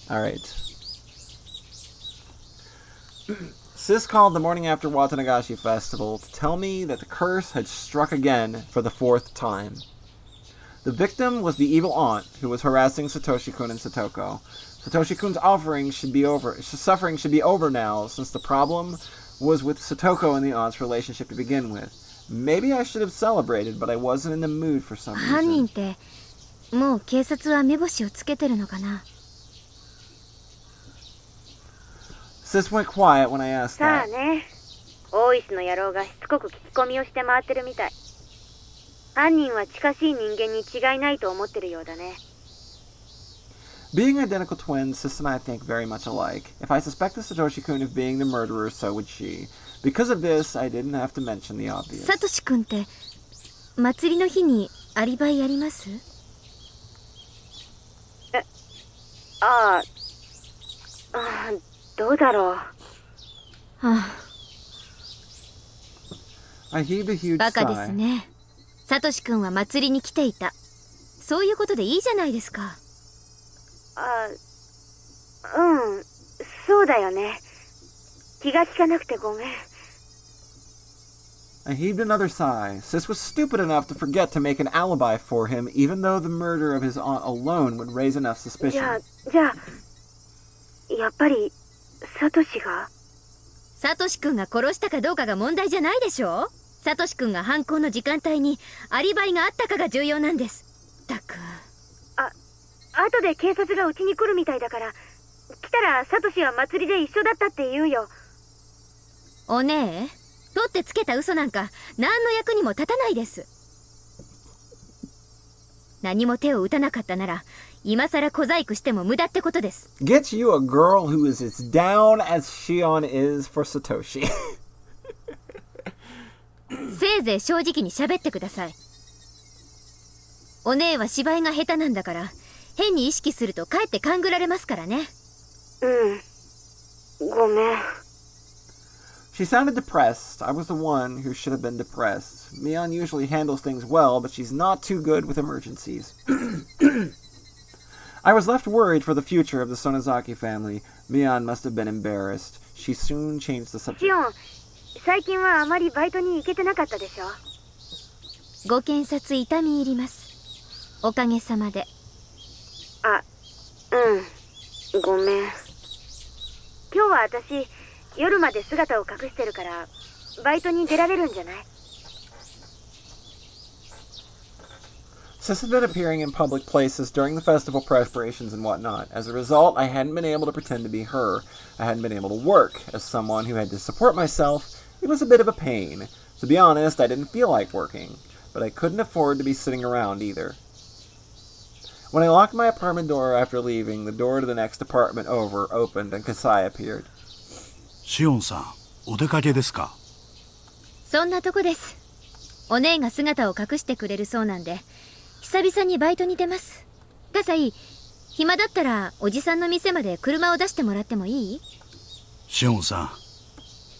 Alright. Sis called the morning after Watanagashi Festival to tell me that the curse had struck again for the 4th time. The victim was the evil aunt who was harassing Satoshi-kun and Satoko. Satoshi-kun's suffering should be over now, since the problem was with Satoko and the aunt's relationship to begin with. Maybe I should have celebrated, but I wasn't in the mood for some reason. 犯人ってもう警察は目星をつけてるのかな? Sis went quiet when I asked さあ that. ね、大石の野郎がしつこく聞き込みをして回ってるみたい。犯人は近しい人間に違いないと思ってるようだね。Being identical twins, Sis and I think very much alike. If I suspected Satoshi-kun of being the murderer, so would she. Because of this, I didn't have to mention the obvious. サトシ君って祭りの日にアリバイあります？ああ、どうだろう。はあ、I heaved a huge バカです sigh. ね。サトシ君は祭りに来ていた。そういうことでいいじゃないですか。そうだよね。気が利かなくてごめん。I heaved another sigh. Sis was stupid enough to forget to make an alibi for him, even though the murder of his aunt alone would raise enough suspicion. じゃあ、やっぱり、サトシが？サトシ君が殺したかどうかが問題じゃないでしょ。サトシ君が犯行の時間帯にアリバイがあったかが重要なんです。ったく。後で警察がうちに来るみたいだから、来たらサトシは祭りで一緒だったって言うよ。おねえ、取ってつけた嘘なんか何の役にも立たないです。何も手を打たなかったなら、今さら小細工しても無駄ってことです。Get you a girl who is as down as Shion is for Satoshi. せいぜい正直に喋ってください。お姉は芝居が下手なんだから、変に意識するとかえって勘ぐられますからね。ごめん。She sounded depressed. I was the one who should have been depressed. Mion usually handles things well, but she's not too good with emergencies. I was left worried for the future of the Sonozaki family. Mion must have been embarrassed. She soon changed the subject. シオン、最近はあまりバイトに行けてなかったでしょ。ご検察痛み入ります。おかげさまで。ごめん。今日は私、夜まで姿を隠してるから、バイトに出られるんじゃない？ Sis had been appearing in public places during the festival preparations and whatnot. As a result, I hadn't been able to pretend to be her. I hadn't been able to work. As someone who had to support myself, it was a bit of a pain. To be honest, I didn't feel like working, but I couldn't afford to be sitting around either. When I locked my apartment door after leaving, the door to the next apartment over opened and Kasai appeared. シオンさん、お出かけですか？そんなとこです。お姉が姿を隠してくれるそうなんで、久々にバイトに出ます。葛西、暇だったらおじさんの店まで車を出してもらってもいい？シオンさん、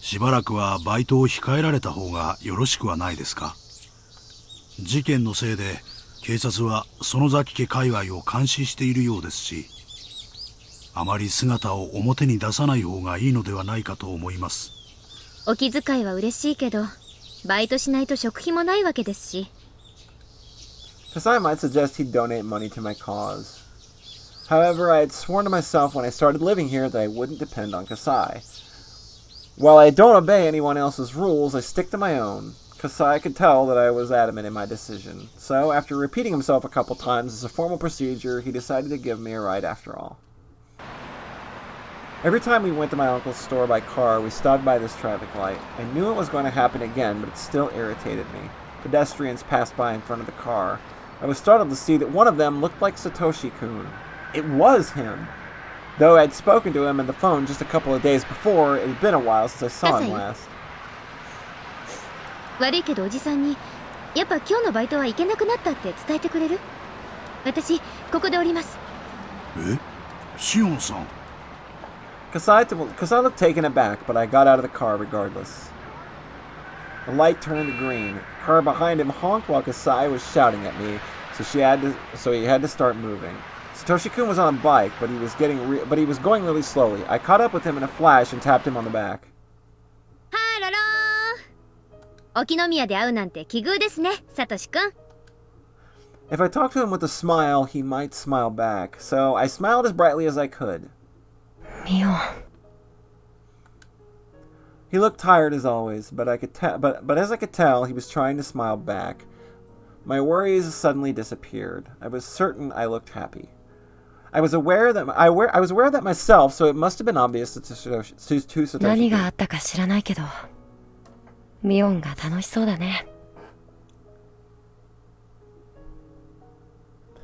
しばらくはバイトを控えられた方がよろしくはないですか？事件のせいで警察は園崎家界隈を監視しているようですし、あまり姿を表に出さない方がいいのではないかと思います。お気遣いは嬉しいけど、バイトしないと食費もないわけですし。Kasai might suggest he'd donate money to my cause. However, I had sworn to myself when I started living here that I wouldn't depend on Kasai. While I don't obey anyone else's rules, I stick to my own. Kasai could tell that I was adamant in my decision. So, after repeating himself a couple times as a formal procedure, he decided to give me a ride after all. Every time we went to my uncle's store by car, we stopped by this traffic light. I knew it was going to happen again, but it still irritated me. Pedestrians passed by in front of the car. I was startled to see that one of them looked like Satoshi-kun. It was him! Though I'd spoken to him on the phone just a couple of days before, it had been a while since I saw him last. 悪いけどおじさんに、やっぱ今日のバイトは行けなくなったって伝えてくれる？私、ここで降ります。え？シオンさん。Kasai looked taken aback, but I got out of the car regardless. The light turned green. The car behind him honked while Kasai was shouting at me, so he had to start moving. Satoshi-kun was on a bike, but he was going really slowly. I caught up with him in a flash and tapped him on the back. ハロロー。沖宮で会うなんて奇遇ですね、サトシ君。If I talked to him with a smile, he might smile back, so I smiled as brightly as I could. Mion. He looked tired as always, but as I could tell, he was trying to smile back. My worries suddenly disappeared. I was certain I looked happy. I was aware of that myself, so it must have been obvious to Satoshi. 何があったか知らないけど、ミオンが楽しそうだね。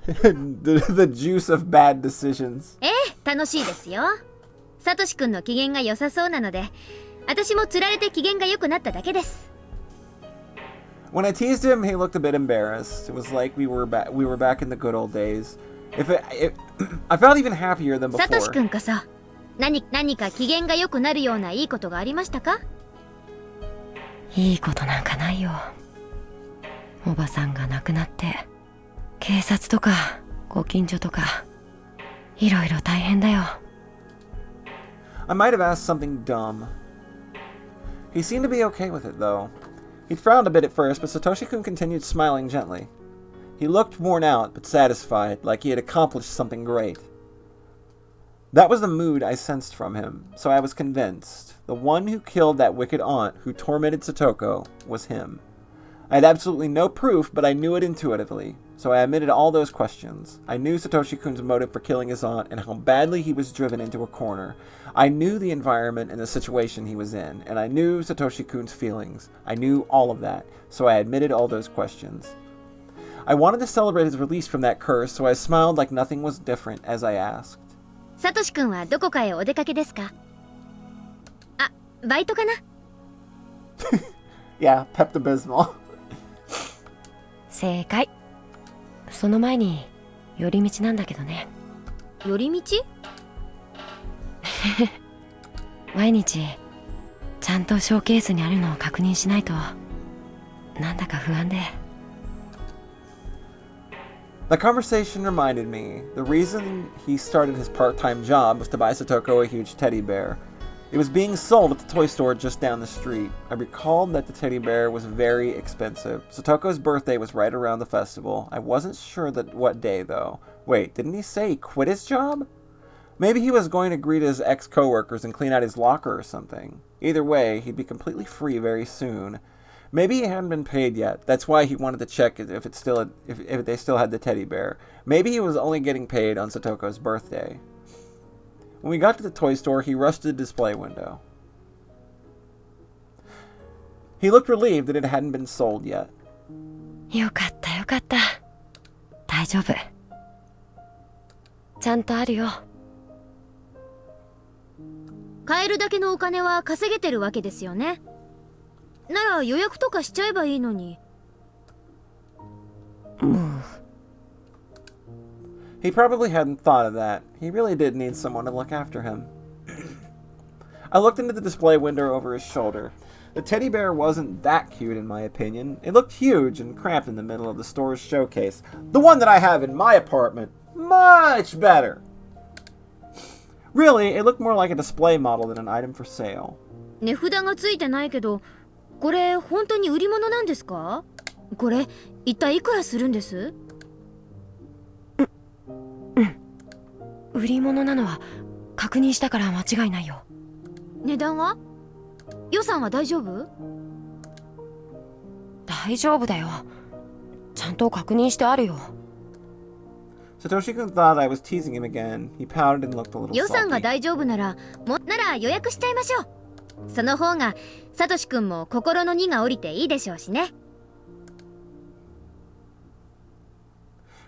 the juice of bad decisions. ええ、楽しいですよ。サトシ君の機嫌が良さそうなので、私も釣られて機嫌が良くなっただけです。When I teased him, he looked a bit embarrassed. It was like we were back in the good old days. I felt even happier than before. サトシ君こそ、何か機嫌が良くなるようないいことがありましたか？いいことなんかないよ。おばさんが亡くなって、警察とかご近所とか、いろいろ大変だよ。I might have asked something dumb. He seemed to be okay with it, though. He'd frowned a bit at first, but Satoshi-kun continued smiling gently. He looked worn out, but satisfied, like he had accomplished something great. That was the mood I sensed from him, so I was convinced. The one who killed that wicked aunt who tormented Satoko was him. I had absolutely no proof, but I knew it intuitively, so I omitted all those questions. I knew Satoshi-kun's motive for killing his aunt and how badly he was driven into a corner. I knew the environment and the situation he was in, and I knew Satoshi-kun's feelings. I knew all of that, so I admitted all those questions. I wanted to celebrate his release from that curse, so I smiled like nothing was different as I asked. サトシ君はどこかへお出かけですか？あ、バイトかな？ Yeah, Pepto-Bismol. 正解。その前に寄り道なんだけどね。寄り道？毎日ちゃんとショーケースにあるのを確認しないとなんだか不安で。The conversation reminded me the reason he started his part-time job was to buy Satoko a huge teddy bear. It was being sold at the toy store just down the street. I recalled that the teddy bear was very expensive. Satoko's birthday was right around the festival. I wasn't sure what day, though. Wait, didn't he say he quit his job? Maybe he was going to greet his ex-coworkers and clean out his locker or something. Either way, he'd be completely free very soon. Maybe he hadn't been paid yet. That's why he wanted to check if they still had the teddy bear. Maybe he was only getting paid on Satoko's birthday. When we got to the toy store, he rushed to the display window. He looked relieved that it hadn't been sold yet. よかったよかった。大丈夫。ちゃんとあるよ。買えるだけのお金は稼げてるわけですよね。なら予約とかしちゃえばいいのに。He probably hadn't thought of that. He really did need someone to look after him. I looked into the display window over his shoulder. The teddy bear wasn't that cute in my opinion. It looked huge and cramped in the middle of the store's showcase. The one that I have in my apartment. Much better. Really, it looked more like a display model than an item for sale. 値札がついてないけど、これ本当に売り物なんですか？これ一体いくらするんです？売り物なのは確認したから間違いないよ。値段は？予算は大丈夫？大丈夫だよ。ちゃんと確認してあるよ。Satoshi-kun thought I was teasing him again. He pouted and looked a little 予算が salty. 大丈夫なら予約しちゃいましょう。その方がサトシ君も心の荷が下りていいでしょうしね。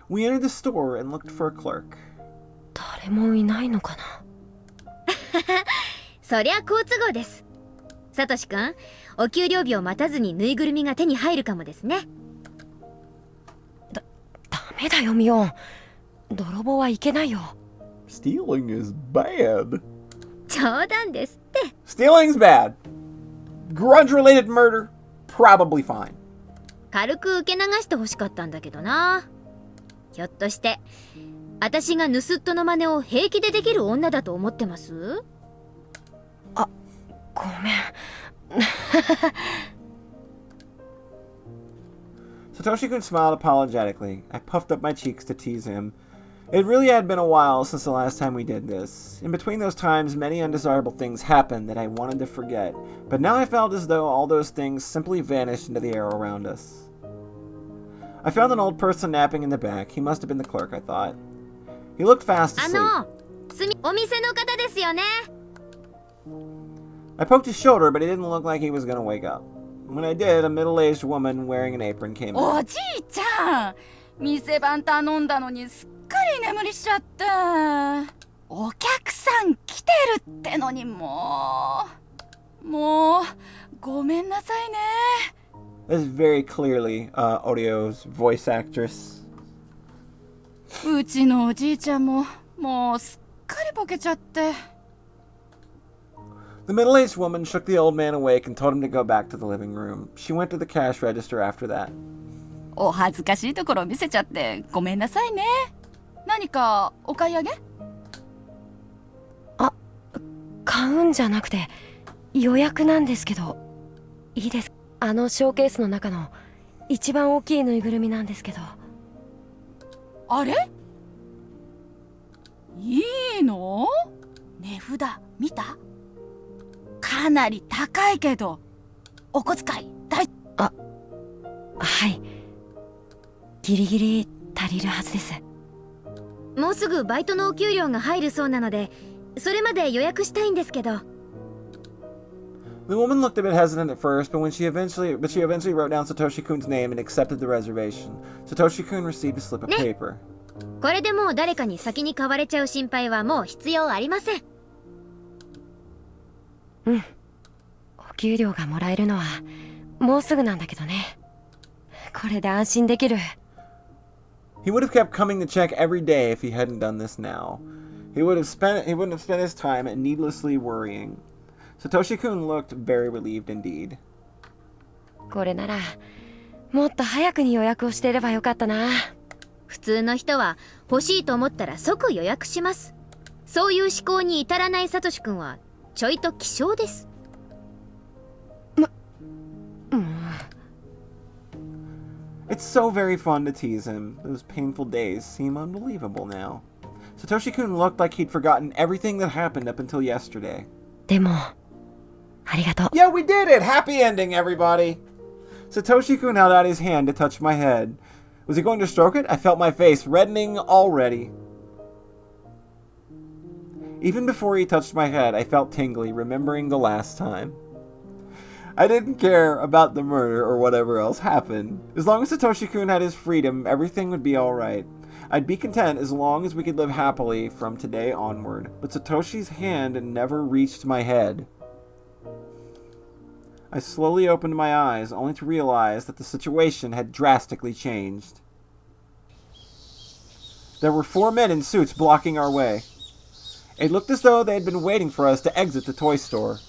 We entered the store and looked for a clerk. 誰もいないのかな。そりゃ好都合です。サトシ君、お給料日を待たずにぬいぐるみが手に入るかもですね。ダメだよミオン。泥棒はいけないよ。Stealing is bad. 冗談ですって。Stealing's bad. Grudge-related murder, probably fine. 軽く受け流してほしかったんだけどな。ひょっとして私が盗っ人の真似を平気でできる女だと思ってます？あ、ごめん。Satoshi-kun smiled apologetically. I puffed up my cheeks to tease him. It really had been a while since the last time we did this. In between those times, many undesirable things happened that I wanted to forget, but now I felt as though all those things simply vanished into the air around us. I found an old person napping in the back. He must have been the clerk, I thought. He looked fast asleep. お店の方ですよね。I poked his shoulder, but he didn't look like he was going to wake up. When I did, a middle-aged woman wearing an apron came in. おじいちゃん、店番頼んだのにすっかり眠りしちゃった。お客さん来てるってのにもうごめんなさいね。This is very clearly Orio's voice actress. うちのおじいちゃんももうすっかりボケちゃって。The middle-aged woman shook the old man awake and told him to go back to the living room. She went to the cash register after that. お恥ずかしいところ見せちゃってごめんなさいね。何かお買い上げ？あ、買うんじゃなくて予約なんですけど、いいです？あのショーケースの中の一番大きいぬいぐるみなんですけど。あれ？いいの？値札見た？かなり高いけどお小遣いあ、はい。ギリギリ足りるはずです。もうすぐバイトのお給料が入るそうなので、それまで予約したいんですけど。The woman looked a bit hesitant at first, but she eventually wrote down Satoshi-kun's name and accepted the reservation. Satoshi-kun received a slip of paper. これでもう誰かに先に買われちゃう心配はもう必要ありません。うん。お給料がもらえるのはもうすぐなんだけどね。これで安心できる。He would have kept coming to check every day if he hadn't done this now. He wouldn't have spent his time needlessly worrying. Satoshi-kun looked very relieved indeed. これならもっと早くに予約をしていればよかったな。普通の人は欲しいと思ったら即予約します。そういう思考に至らないサトシ君はちょいと希少です。It's so very fun to tease him. Those painful days seem unbelievable now. Satoshi-kun looked like he'd forgotten everything that happened up until yesterday. でもありがとう。 Yeah, we did it! Happy ending, everybody! Satoshi-kun held out his hand to touch my head. Was he going to stroke it? I felt my face reddening already. Even before he touched my head, I felt tingly, remembering the last time. I didn't care about the murder or whatever else happened. As long as Satoshi-kun had his freedom, everything would be alright. I'd be content as long as we could live happily from today onward. But Satoshi's hand never reached my head. I slowly opened my eyes, only to realize that the situation had drastically changed. There were 4 men in suits blocking our way. It looked as though they had been waiting for us to exit the toy store.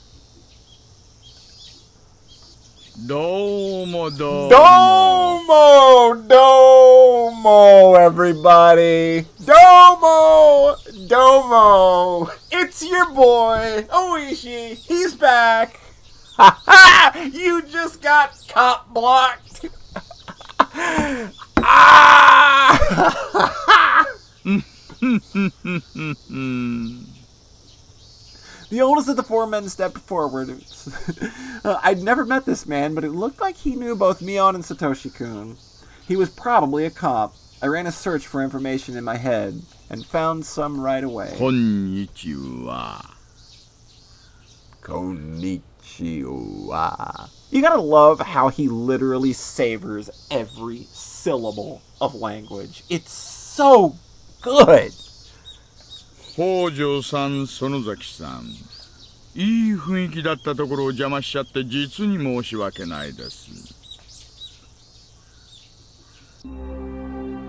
Domo, everybody! Domo! It's your boy, Oishi! He's back! Ha ha! You just got cop blocked! The oldest of the 4 men stepped forward. I'd never met this man, but it looked like he knew both Mion and Satoshi-kun. He was probably a cop. I ran a search for information in my head, and found some right away. Konnichiwa. You gotta love how he literally savors every syllable of language. It's so good! 北条さん、園崎さん。いい雰囲気だったところを邪魔しちゃって実に申し訳ないです。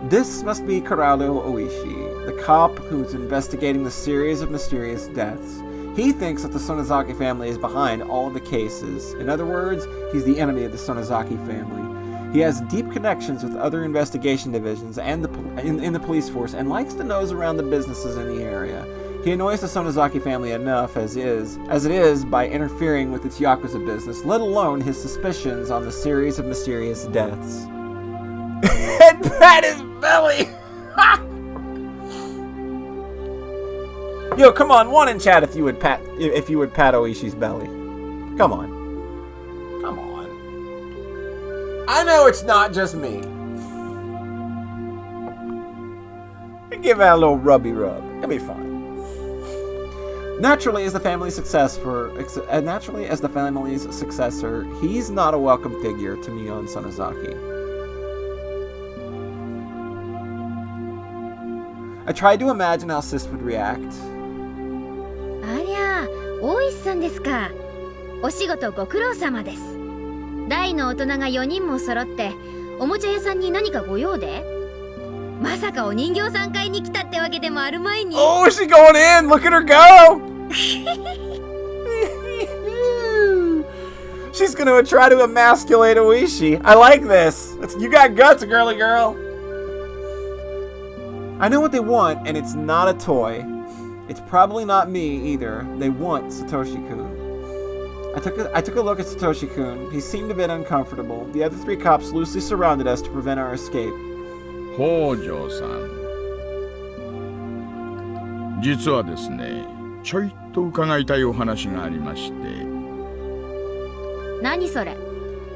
This must be Kurado Oishi, the cop who's investigating the series of mysterious deaths. He thinks that the Sonozaki family is behind all of the cases. In other words, he's the enemy of the Sonozaki family. He has deep connections with other investigation divisions and in the police force, and likes to nose around the businesses in the area. He annoys the Sonozaki family enough as it is by interfering with its Yakuza business, let alone his suspicions on the series of mysterious deaths. And pat his belly! Yo, come on, one in chat if you would pat Oishi's belly. Come on. Come on. I know it's not just me. Give that a little rubby rub. It'll be fine. Naturally, as the family's successor, he's not a welcome figure to Mion Sonozaki. I tried to imagine how Sis would react. ありゃ、大石さんですか。お仕事ご苦労様です。大の大人が4人も揃っておもちゃ屋さんに何かご用で？まさかお人形さん買いに来たってわけでもあるまいに。Oh, is she going in? Look at her go! She's gonna try to emasculate Oishi. I like this. You got guts, girly girl. I know what they want, and it's not a toy. It's probably not me either. They want Satoshi-kun. I took a look at Satoshi-kun. He seemed a bit uncomfortable. The other 3 cops loosely surrounded us to prevent our escape. 北条さん。実はですね、ちょいと伺いたいお話がありまして。何それ？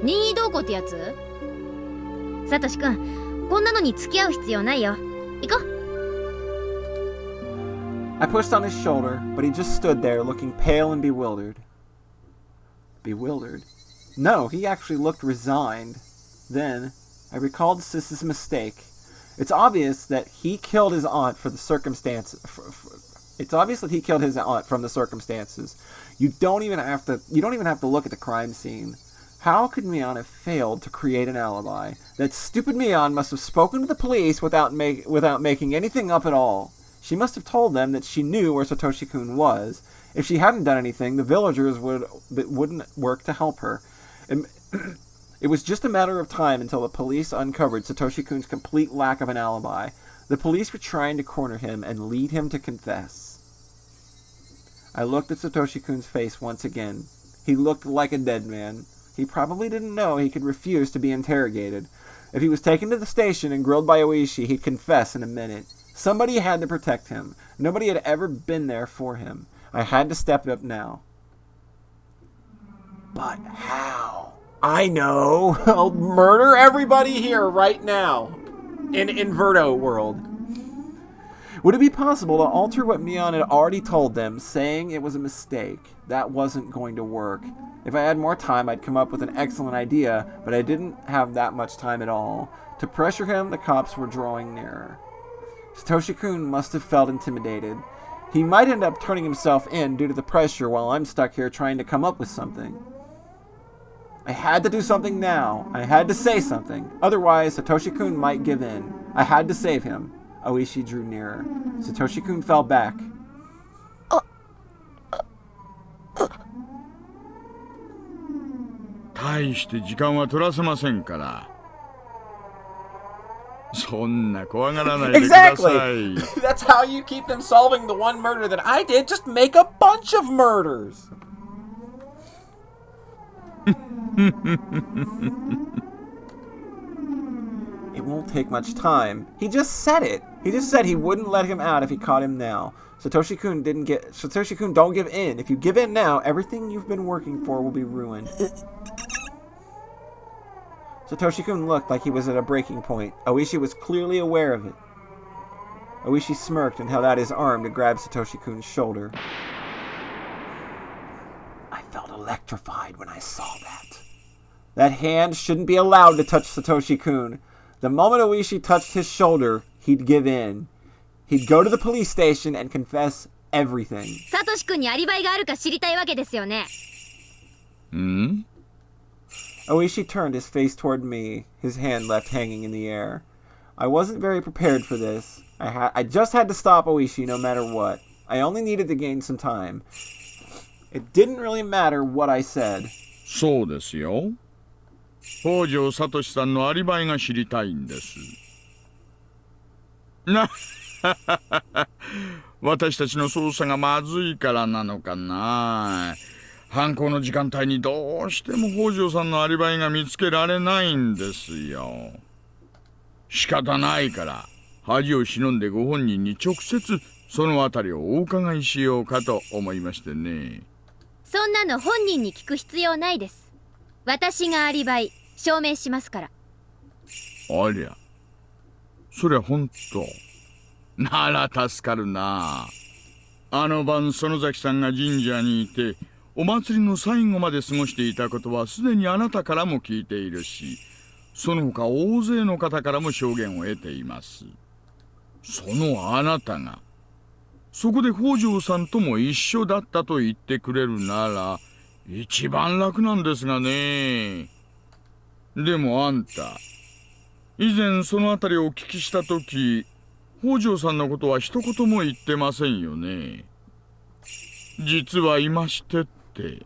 任意同行ってやつ？サトシ君、こんなのに付き合う必要ないよ。行こう。I pushed on his shoulder, but he just stood there looking pale and bewildered. Bewildered? No, he actually looked resigned. Then, I recalled Sis's mistake. It's obvious that he killed his aunt for the circumstances. It's obvious that he killed his aunt from the circumstances. You don't even have to look at the crime scene. How could Mion have failed to create an alibi? That stupid Mion must have spoken to the police without making anything up at all. She must have told them that she knew where Satoshi-kun was. If she hadn't done anything, the villagers wouldn't work to help her. It was just a matter of time until the police uncovered Satoshi-kun's complete lack of an alibi. The police were trying to corner him and lead him to confess. I looked at Satoshi-kun's face once again. He looked like a dead man. He probably didn't know he could refuse to be interrogated. If he was taken to the station and grilled by Oishi, he'd confess in a minute. Somebody had to protect him. Nobody had ever been there for him. I had to step up now. But how? I know. I'll murder everybody here right now. In Inverto world. Would it be possible to alter what Mion had already told them, saying it was a mistake? That wasn't going to work. If I had more time, I'd come up with an excellent idea, but I didn't have that much time at all. To pressure him, the cops were drawing nearer. Satoshi-kun must have felt intimidated. He might end up turning himself in due to the pressure while I'm stuck here trying to come up with something. I had to do something now. I had to say something. Otherwise, Satoshi-kun might give in. I had to save him. Oishi drew nearer. Satoshi-kun fell back. 大して時間は取らせませんから。そんな怖がらないでください。Exactly! That's how you keep them solving the one murder that I did. Just make a bunch of murders. It won't take much time. He just said it. He just said he wouldn't let him out if he caught him now. Satoshi-kun don't give in. If you give in now, everything you've been working for will be ruined. Satoshi-kun looked like he was at a breaking point. Oishi was clearly aware of it. Oishi smirked and held out his arm to grab Satoshi-kun's shoulder. I felt electrified when I saw that. That hand shouldn't be allowed to touch Satoshi-kun. The moment Oishi touched his shoulder, he'd give in. He'd go to the police station and confess everything. Satoshi-kunにアリバイがあるか知りたいわけですよね。Oishi turned his face toward me, his hand left hanging in the air. I wasn't very prepared for this. I just had to stop Oishi no matter what. I only needed to gain some time. It didn't really matter what I said. そうですよ。北条聡さんのアリバイが知りたいんです。私たちの捜査がまずいからなのかな。犯行の時間帯にどうしても北条さんのアリバイが見つけられないんですよ。仕方ないから恥を忍んでご本人に直接そのあたりをお伺いしようかと思いましてね。そんなの本人に聞く必要ないです。私がアリバイ証明しますから。ありゃ、そりゃ本当。なら助かるな。あの晩園崎さんが神社にいてお祭りの最後まで過ごしていたことはすでにあなたからも聞いているし、その他大勢の方からも証言を得ています。そのあなたがそこで北条さんとも一緒だったと言ってくれるなら一番楽なんですがね。でもあんた、以前そのあたりをお聞きしたとき、北条さんのことは一言も言ってませんよね。実はいましてって、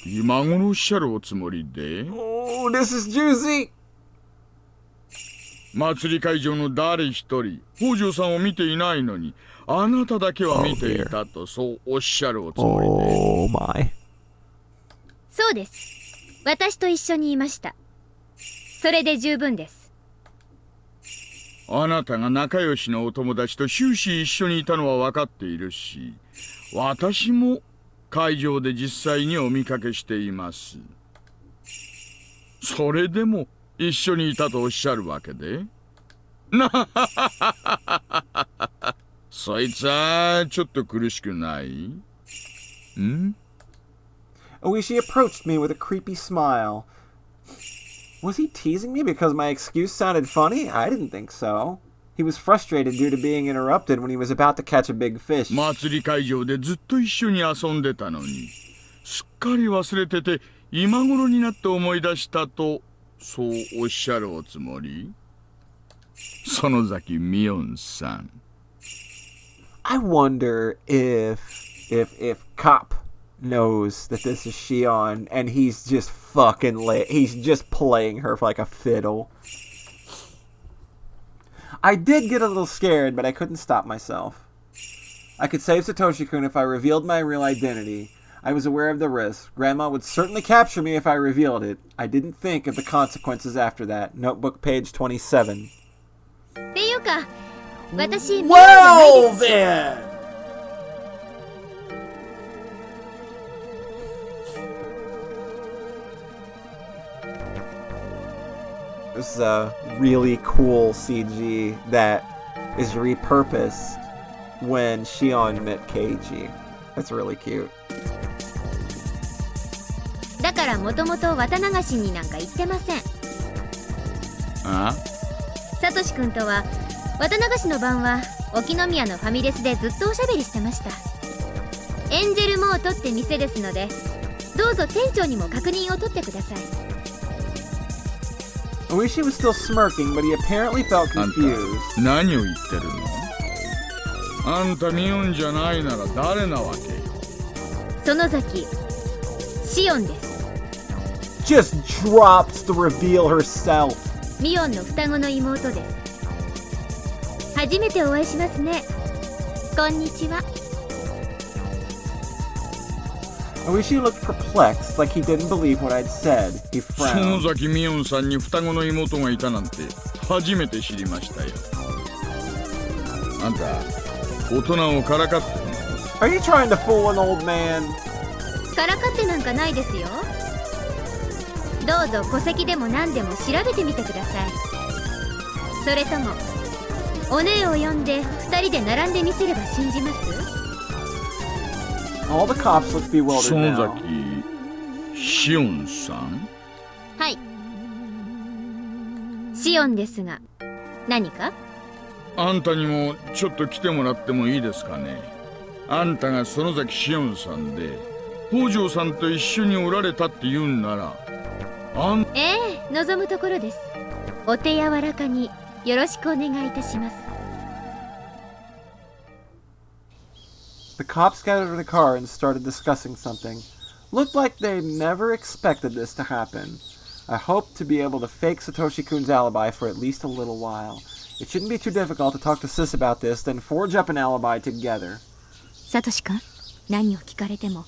今頃おっしゃるおつもりで。Oh, this is juicy! 祭り会場の誰一人、北条さんを見ていないのに、あなただけは見ていたと、そうおっしゃるおつもりで。Oh my. そうです。私と一緒にいました。それで十分です。あなたが仲良しのお友達と終始一緒にいたのは分かっているし、私も会場で実際にお見かけしています。それでも一緒にいたとおっしゃるわけで。そいつはちょっと苦しくない？ん？ Oishi approached me with a creepy smile. Was he teasing me because my excuse sounded funny? I didn't think so. He was frustrated due to being interrupted when he was about to catch a big fish. 祭り会場でずっと一緒に遊んでたのに、すっかり忘れてて今頃になって思い出したと、そうおっしゃるおつもり？園崎美音さん。I wonder if Cop knows that this is Shion and he's just fucking he's just playing her for like a fiddle. I did get a little scared, but I couldn't stop myself. I could save Satoshi-kun if I revealed my real identity. I was aware of the risk. Grandma would certainly capture me if I revealed it. I didn't think of the consequences after that. Notebook page 27. っていうか、私、Well then! This is a really cool CG that is repurposed when Shion met Keiichi. That's really cute. だからもともと綿流しになんか言ってません。あサトシ君とは綿流しの晩は沖宮のファミレスでずっとおしゃべりしてました。エンジェルモートって店ですので、どうぞ店長にも確認を取ってください。Oishi was still smirking, but he apparently felt あんた confused. 何を言ってるの？あんたミオンじゃないなら誰なわけ？園崎シオンです。Just drops to reveal herself. ミオンの双子の妹です。初めてお会いしますね。こんにちは。Oishi looked perplexed, like he didn't believe what I'd said. He 園 frowned. 崎ミオンさんに双子の妹がいたなんて初めて知りましたよ。あんた大人をからかってるの？ Are you trying to fool an old man? からかってなんかないですよ。どうぞ戸籍でも何でも調べてみてください。それともお姉を呼んで2人で並んでみせれば信じます？ All the cops look bewildered 園 now. 崎シオンさん？はい。シオンですが、何か？あんたにもちょっと来てもらってもいいですかね。あんたが園崎シオンさんで北条さんと一緒におられたって言うんならええ、望むところです。お手柔らかによろしくお願いいたします。 The cops got out of the car and started discussing something. Looked like they never expected this to happen. I hope to be able to fake Satoshi-kun's alibi for at least a little while. It shouldn't be too difficult to talk to Sis about this, then forge up an alibi together. サトシ君、何を聞かれても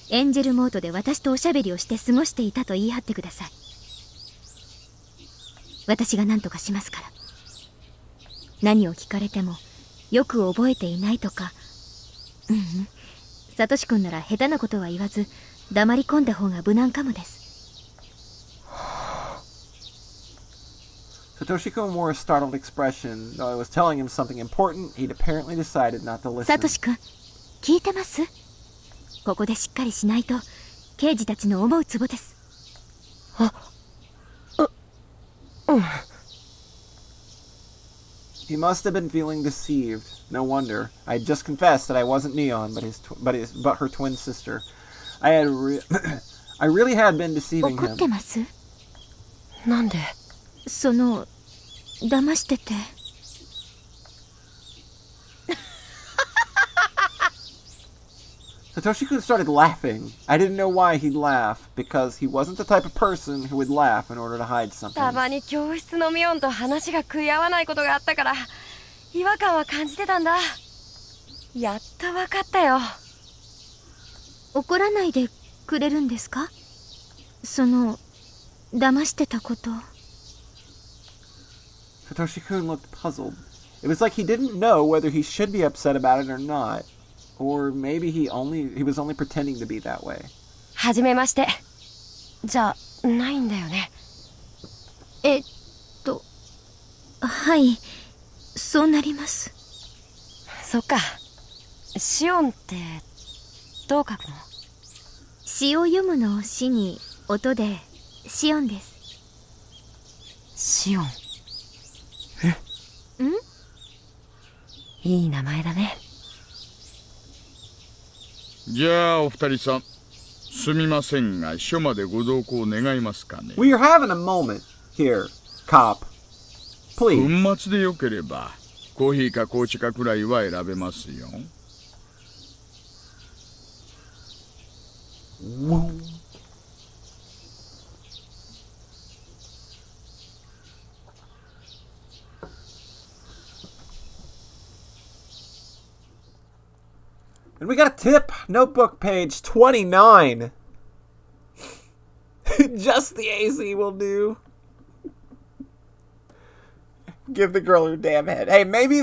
エンジェルモートで私とおしゃべりをして過ごしていたと言い張ってください。私が何とかしますから。何を聞かれてもよく覚えていないとか、サトシ君なら下手なことは言わず黙り込んだ方が無難かもです。Satoshi-kun wore a startled expression. Though I was telling him something important, he'd apparently decided not to listen. サトシ君、聞いてます？ここでしっかりしないと刑事たちの思うツボです。He must have been feeling deceived. No wonder. I had just confessed that I wasn't Neon, but her twin sister. I really had been deceiving 怒って him. ます？なんで？騙してて。Satoshi-kun started laughing. I didn't know why he'd laugh, because he wasn't the type of person who would laugh in order to hide something. たまに教室のミオンと話が食い合わないことがあったから違和感は感じてたんだ。やっとわかったよ。怒らないでくれるんですか？騙してたこと。Satoshi-kun looked puzzled. It was like he didn't know whether he should be upset about it or not. Or maybe he was only pretending to be that way. はじめまして。じゃないんだよね。はい、そうなります。そっか。シオンってどう書くの？詩を読むの詩に音でシオンです。シオン。ん？いい名前だね。じゃあお二人さんすみませんが署までご同行願いますかね。 We're having a moment here, cop. Please. 粉末でよければコーヒーか紅茶かくらいは選べますよ。And we got a tip. Notebook page 29. Just the AC will do. Give the girl her damn head. Hey, maybe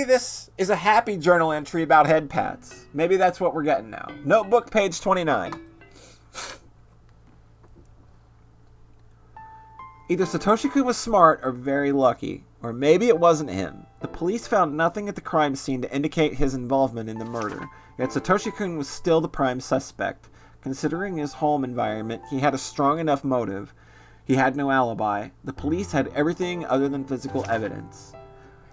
this is a happy journal entry about head pats. Maybe that's what we're getting now. Notebook page 29. Either Satoshi-kun was smart or very lucky, or maybe it wasn't him. The police found nothing at the crime scene to indicate his involvement in the murder, yet Satoshi-kun was still the prime suspect. Considering his home environment, he had a strong enough motive. He had no alibi. The police had everything other than physical evidence.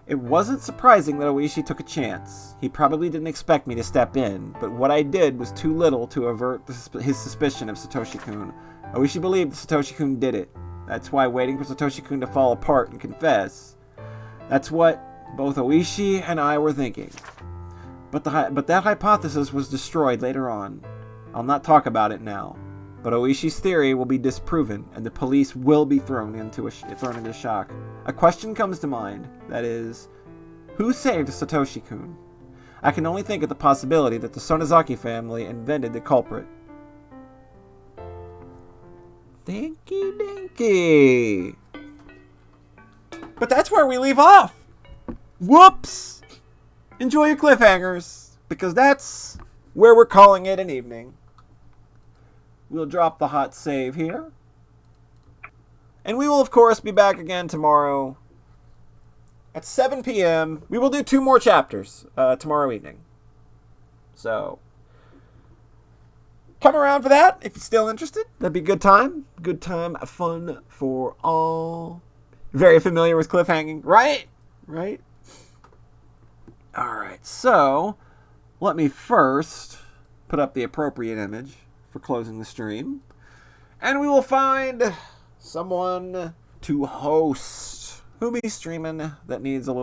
It wasn't surprising that Oishi took a chance. He probably didn't expect me to step in, but what I did was too little to avert his suspicion of Satoshi-kun. Oishi believed Satoshi-kun did it. That's why waiting for Satoshi-kun to fall apart and confess. That's what both Oishi and I were thinking. But that hypothesis was destroyed later on. I'll not talk about it now. But Oishi's theory will be disproven, and the police will be thrown into shock. A question comes to mind, that is, who saved Satoshi-kun? I can only think of the possibility that the Sonozaki family invented the culprit. Dinky dinky. But that's where we leave off. Whoops! Enjoy your cliffhangers, because that's where we're calling it an evening. We'll drop the hot save here. And we will, of course, be back again tomorrow at 7 p.m. We will do 2 more chapters tomorrow evening. So, come around for that if you're still interested. That'd be a good time. Good time, fun for all. Very familiar with cliffhanging, right? Right? Alright, so let me first put up the appropriate image for closing the stream. And we will find someone to host. Who'll be streaming that needs a little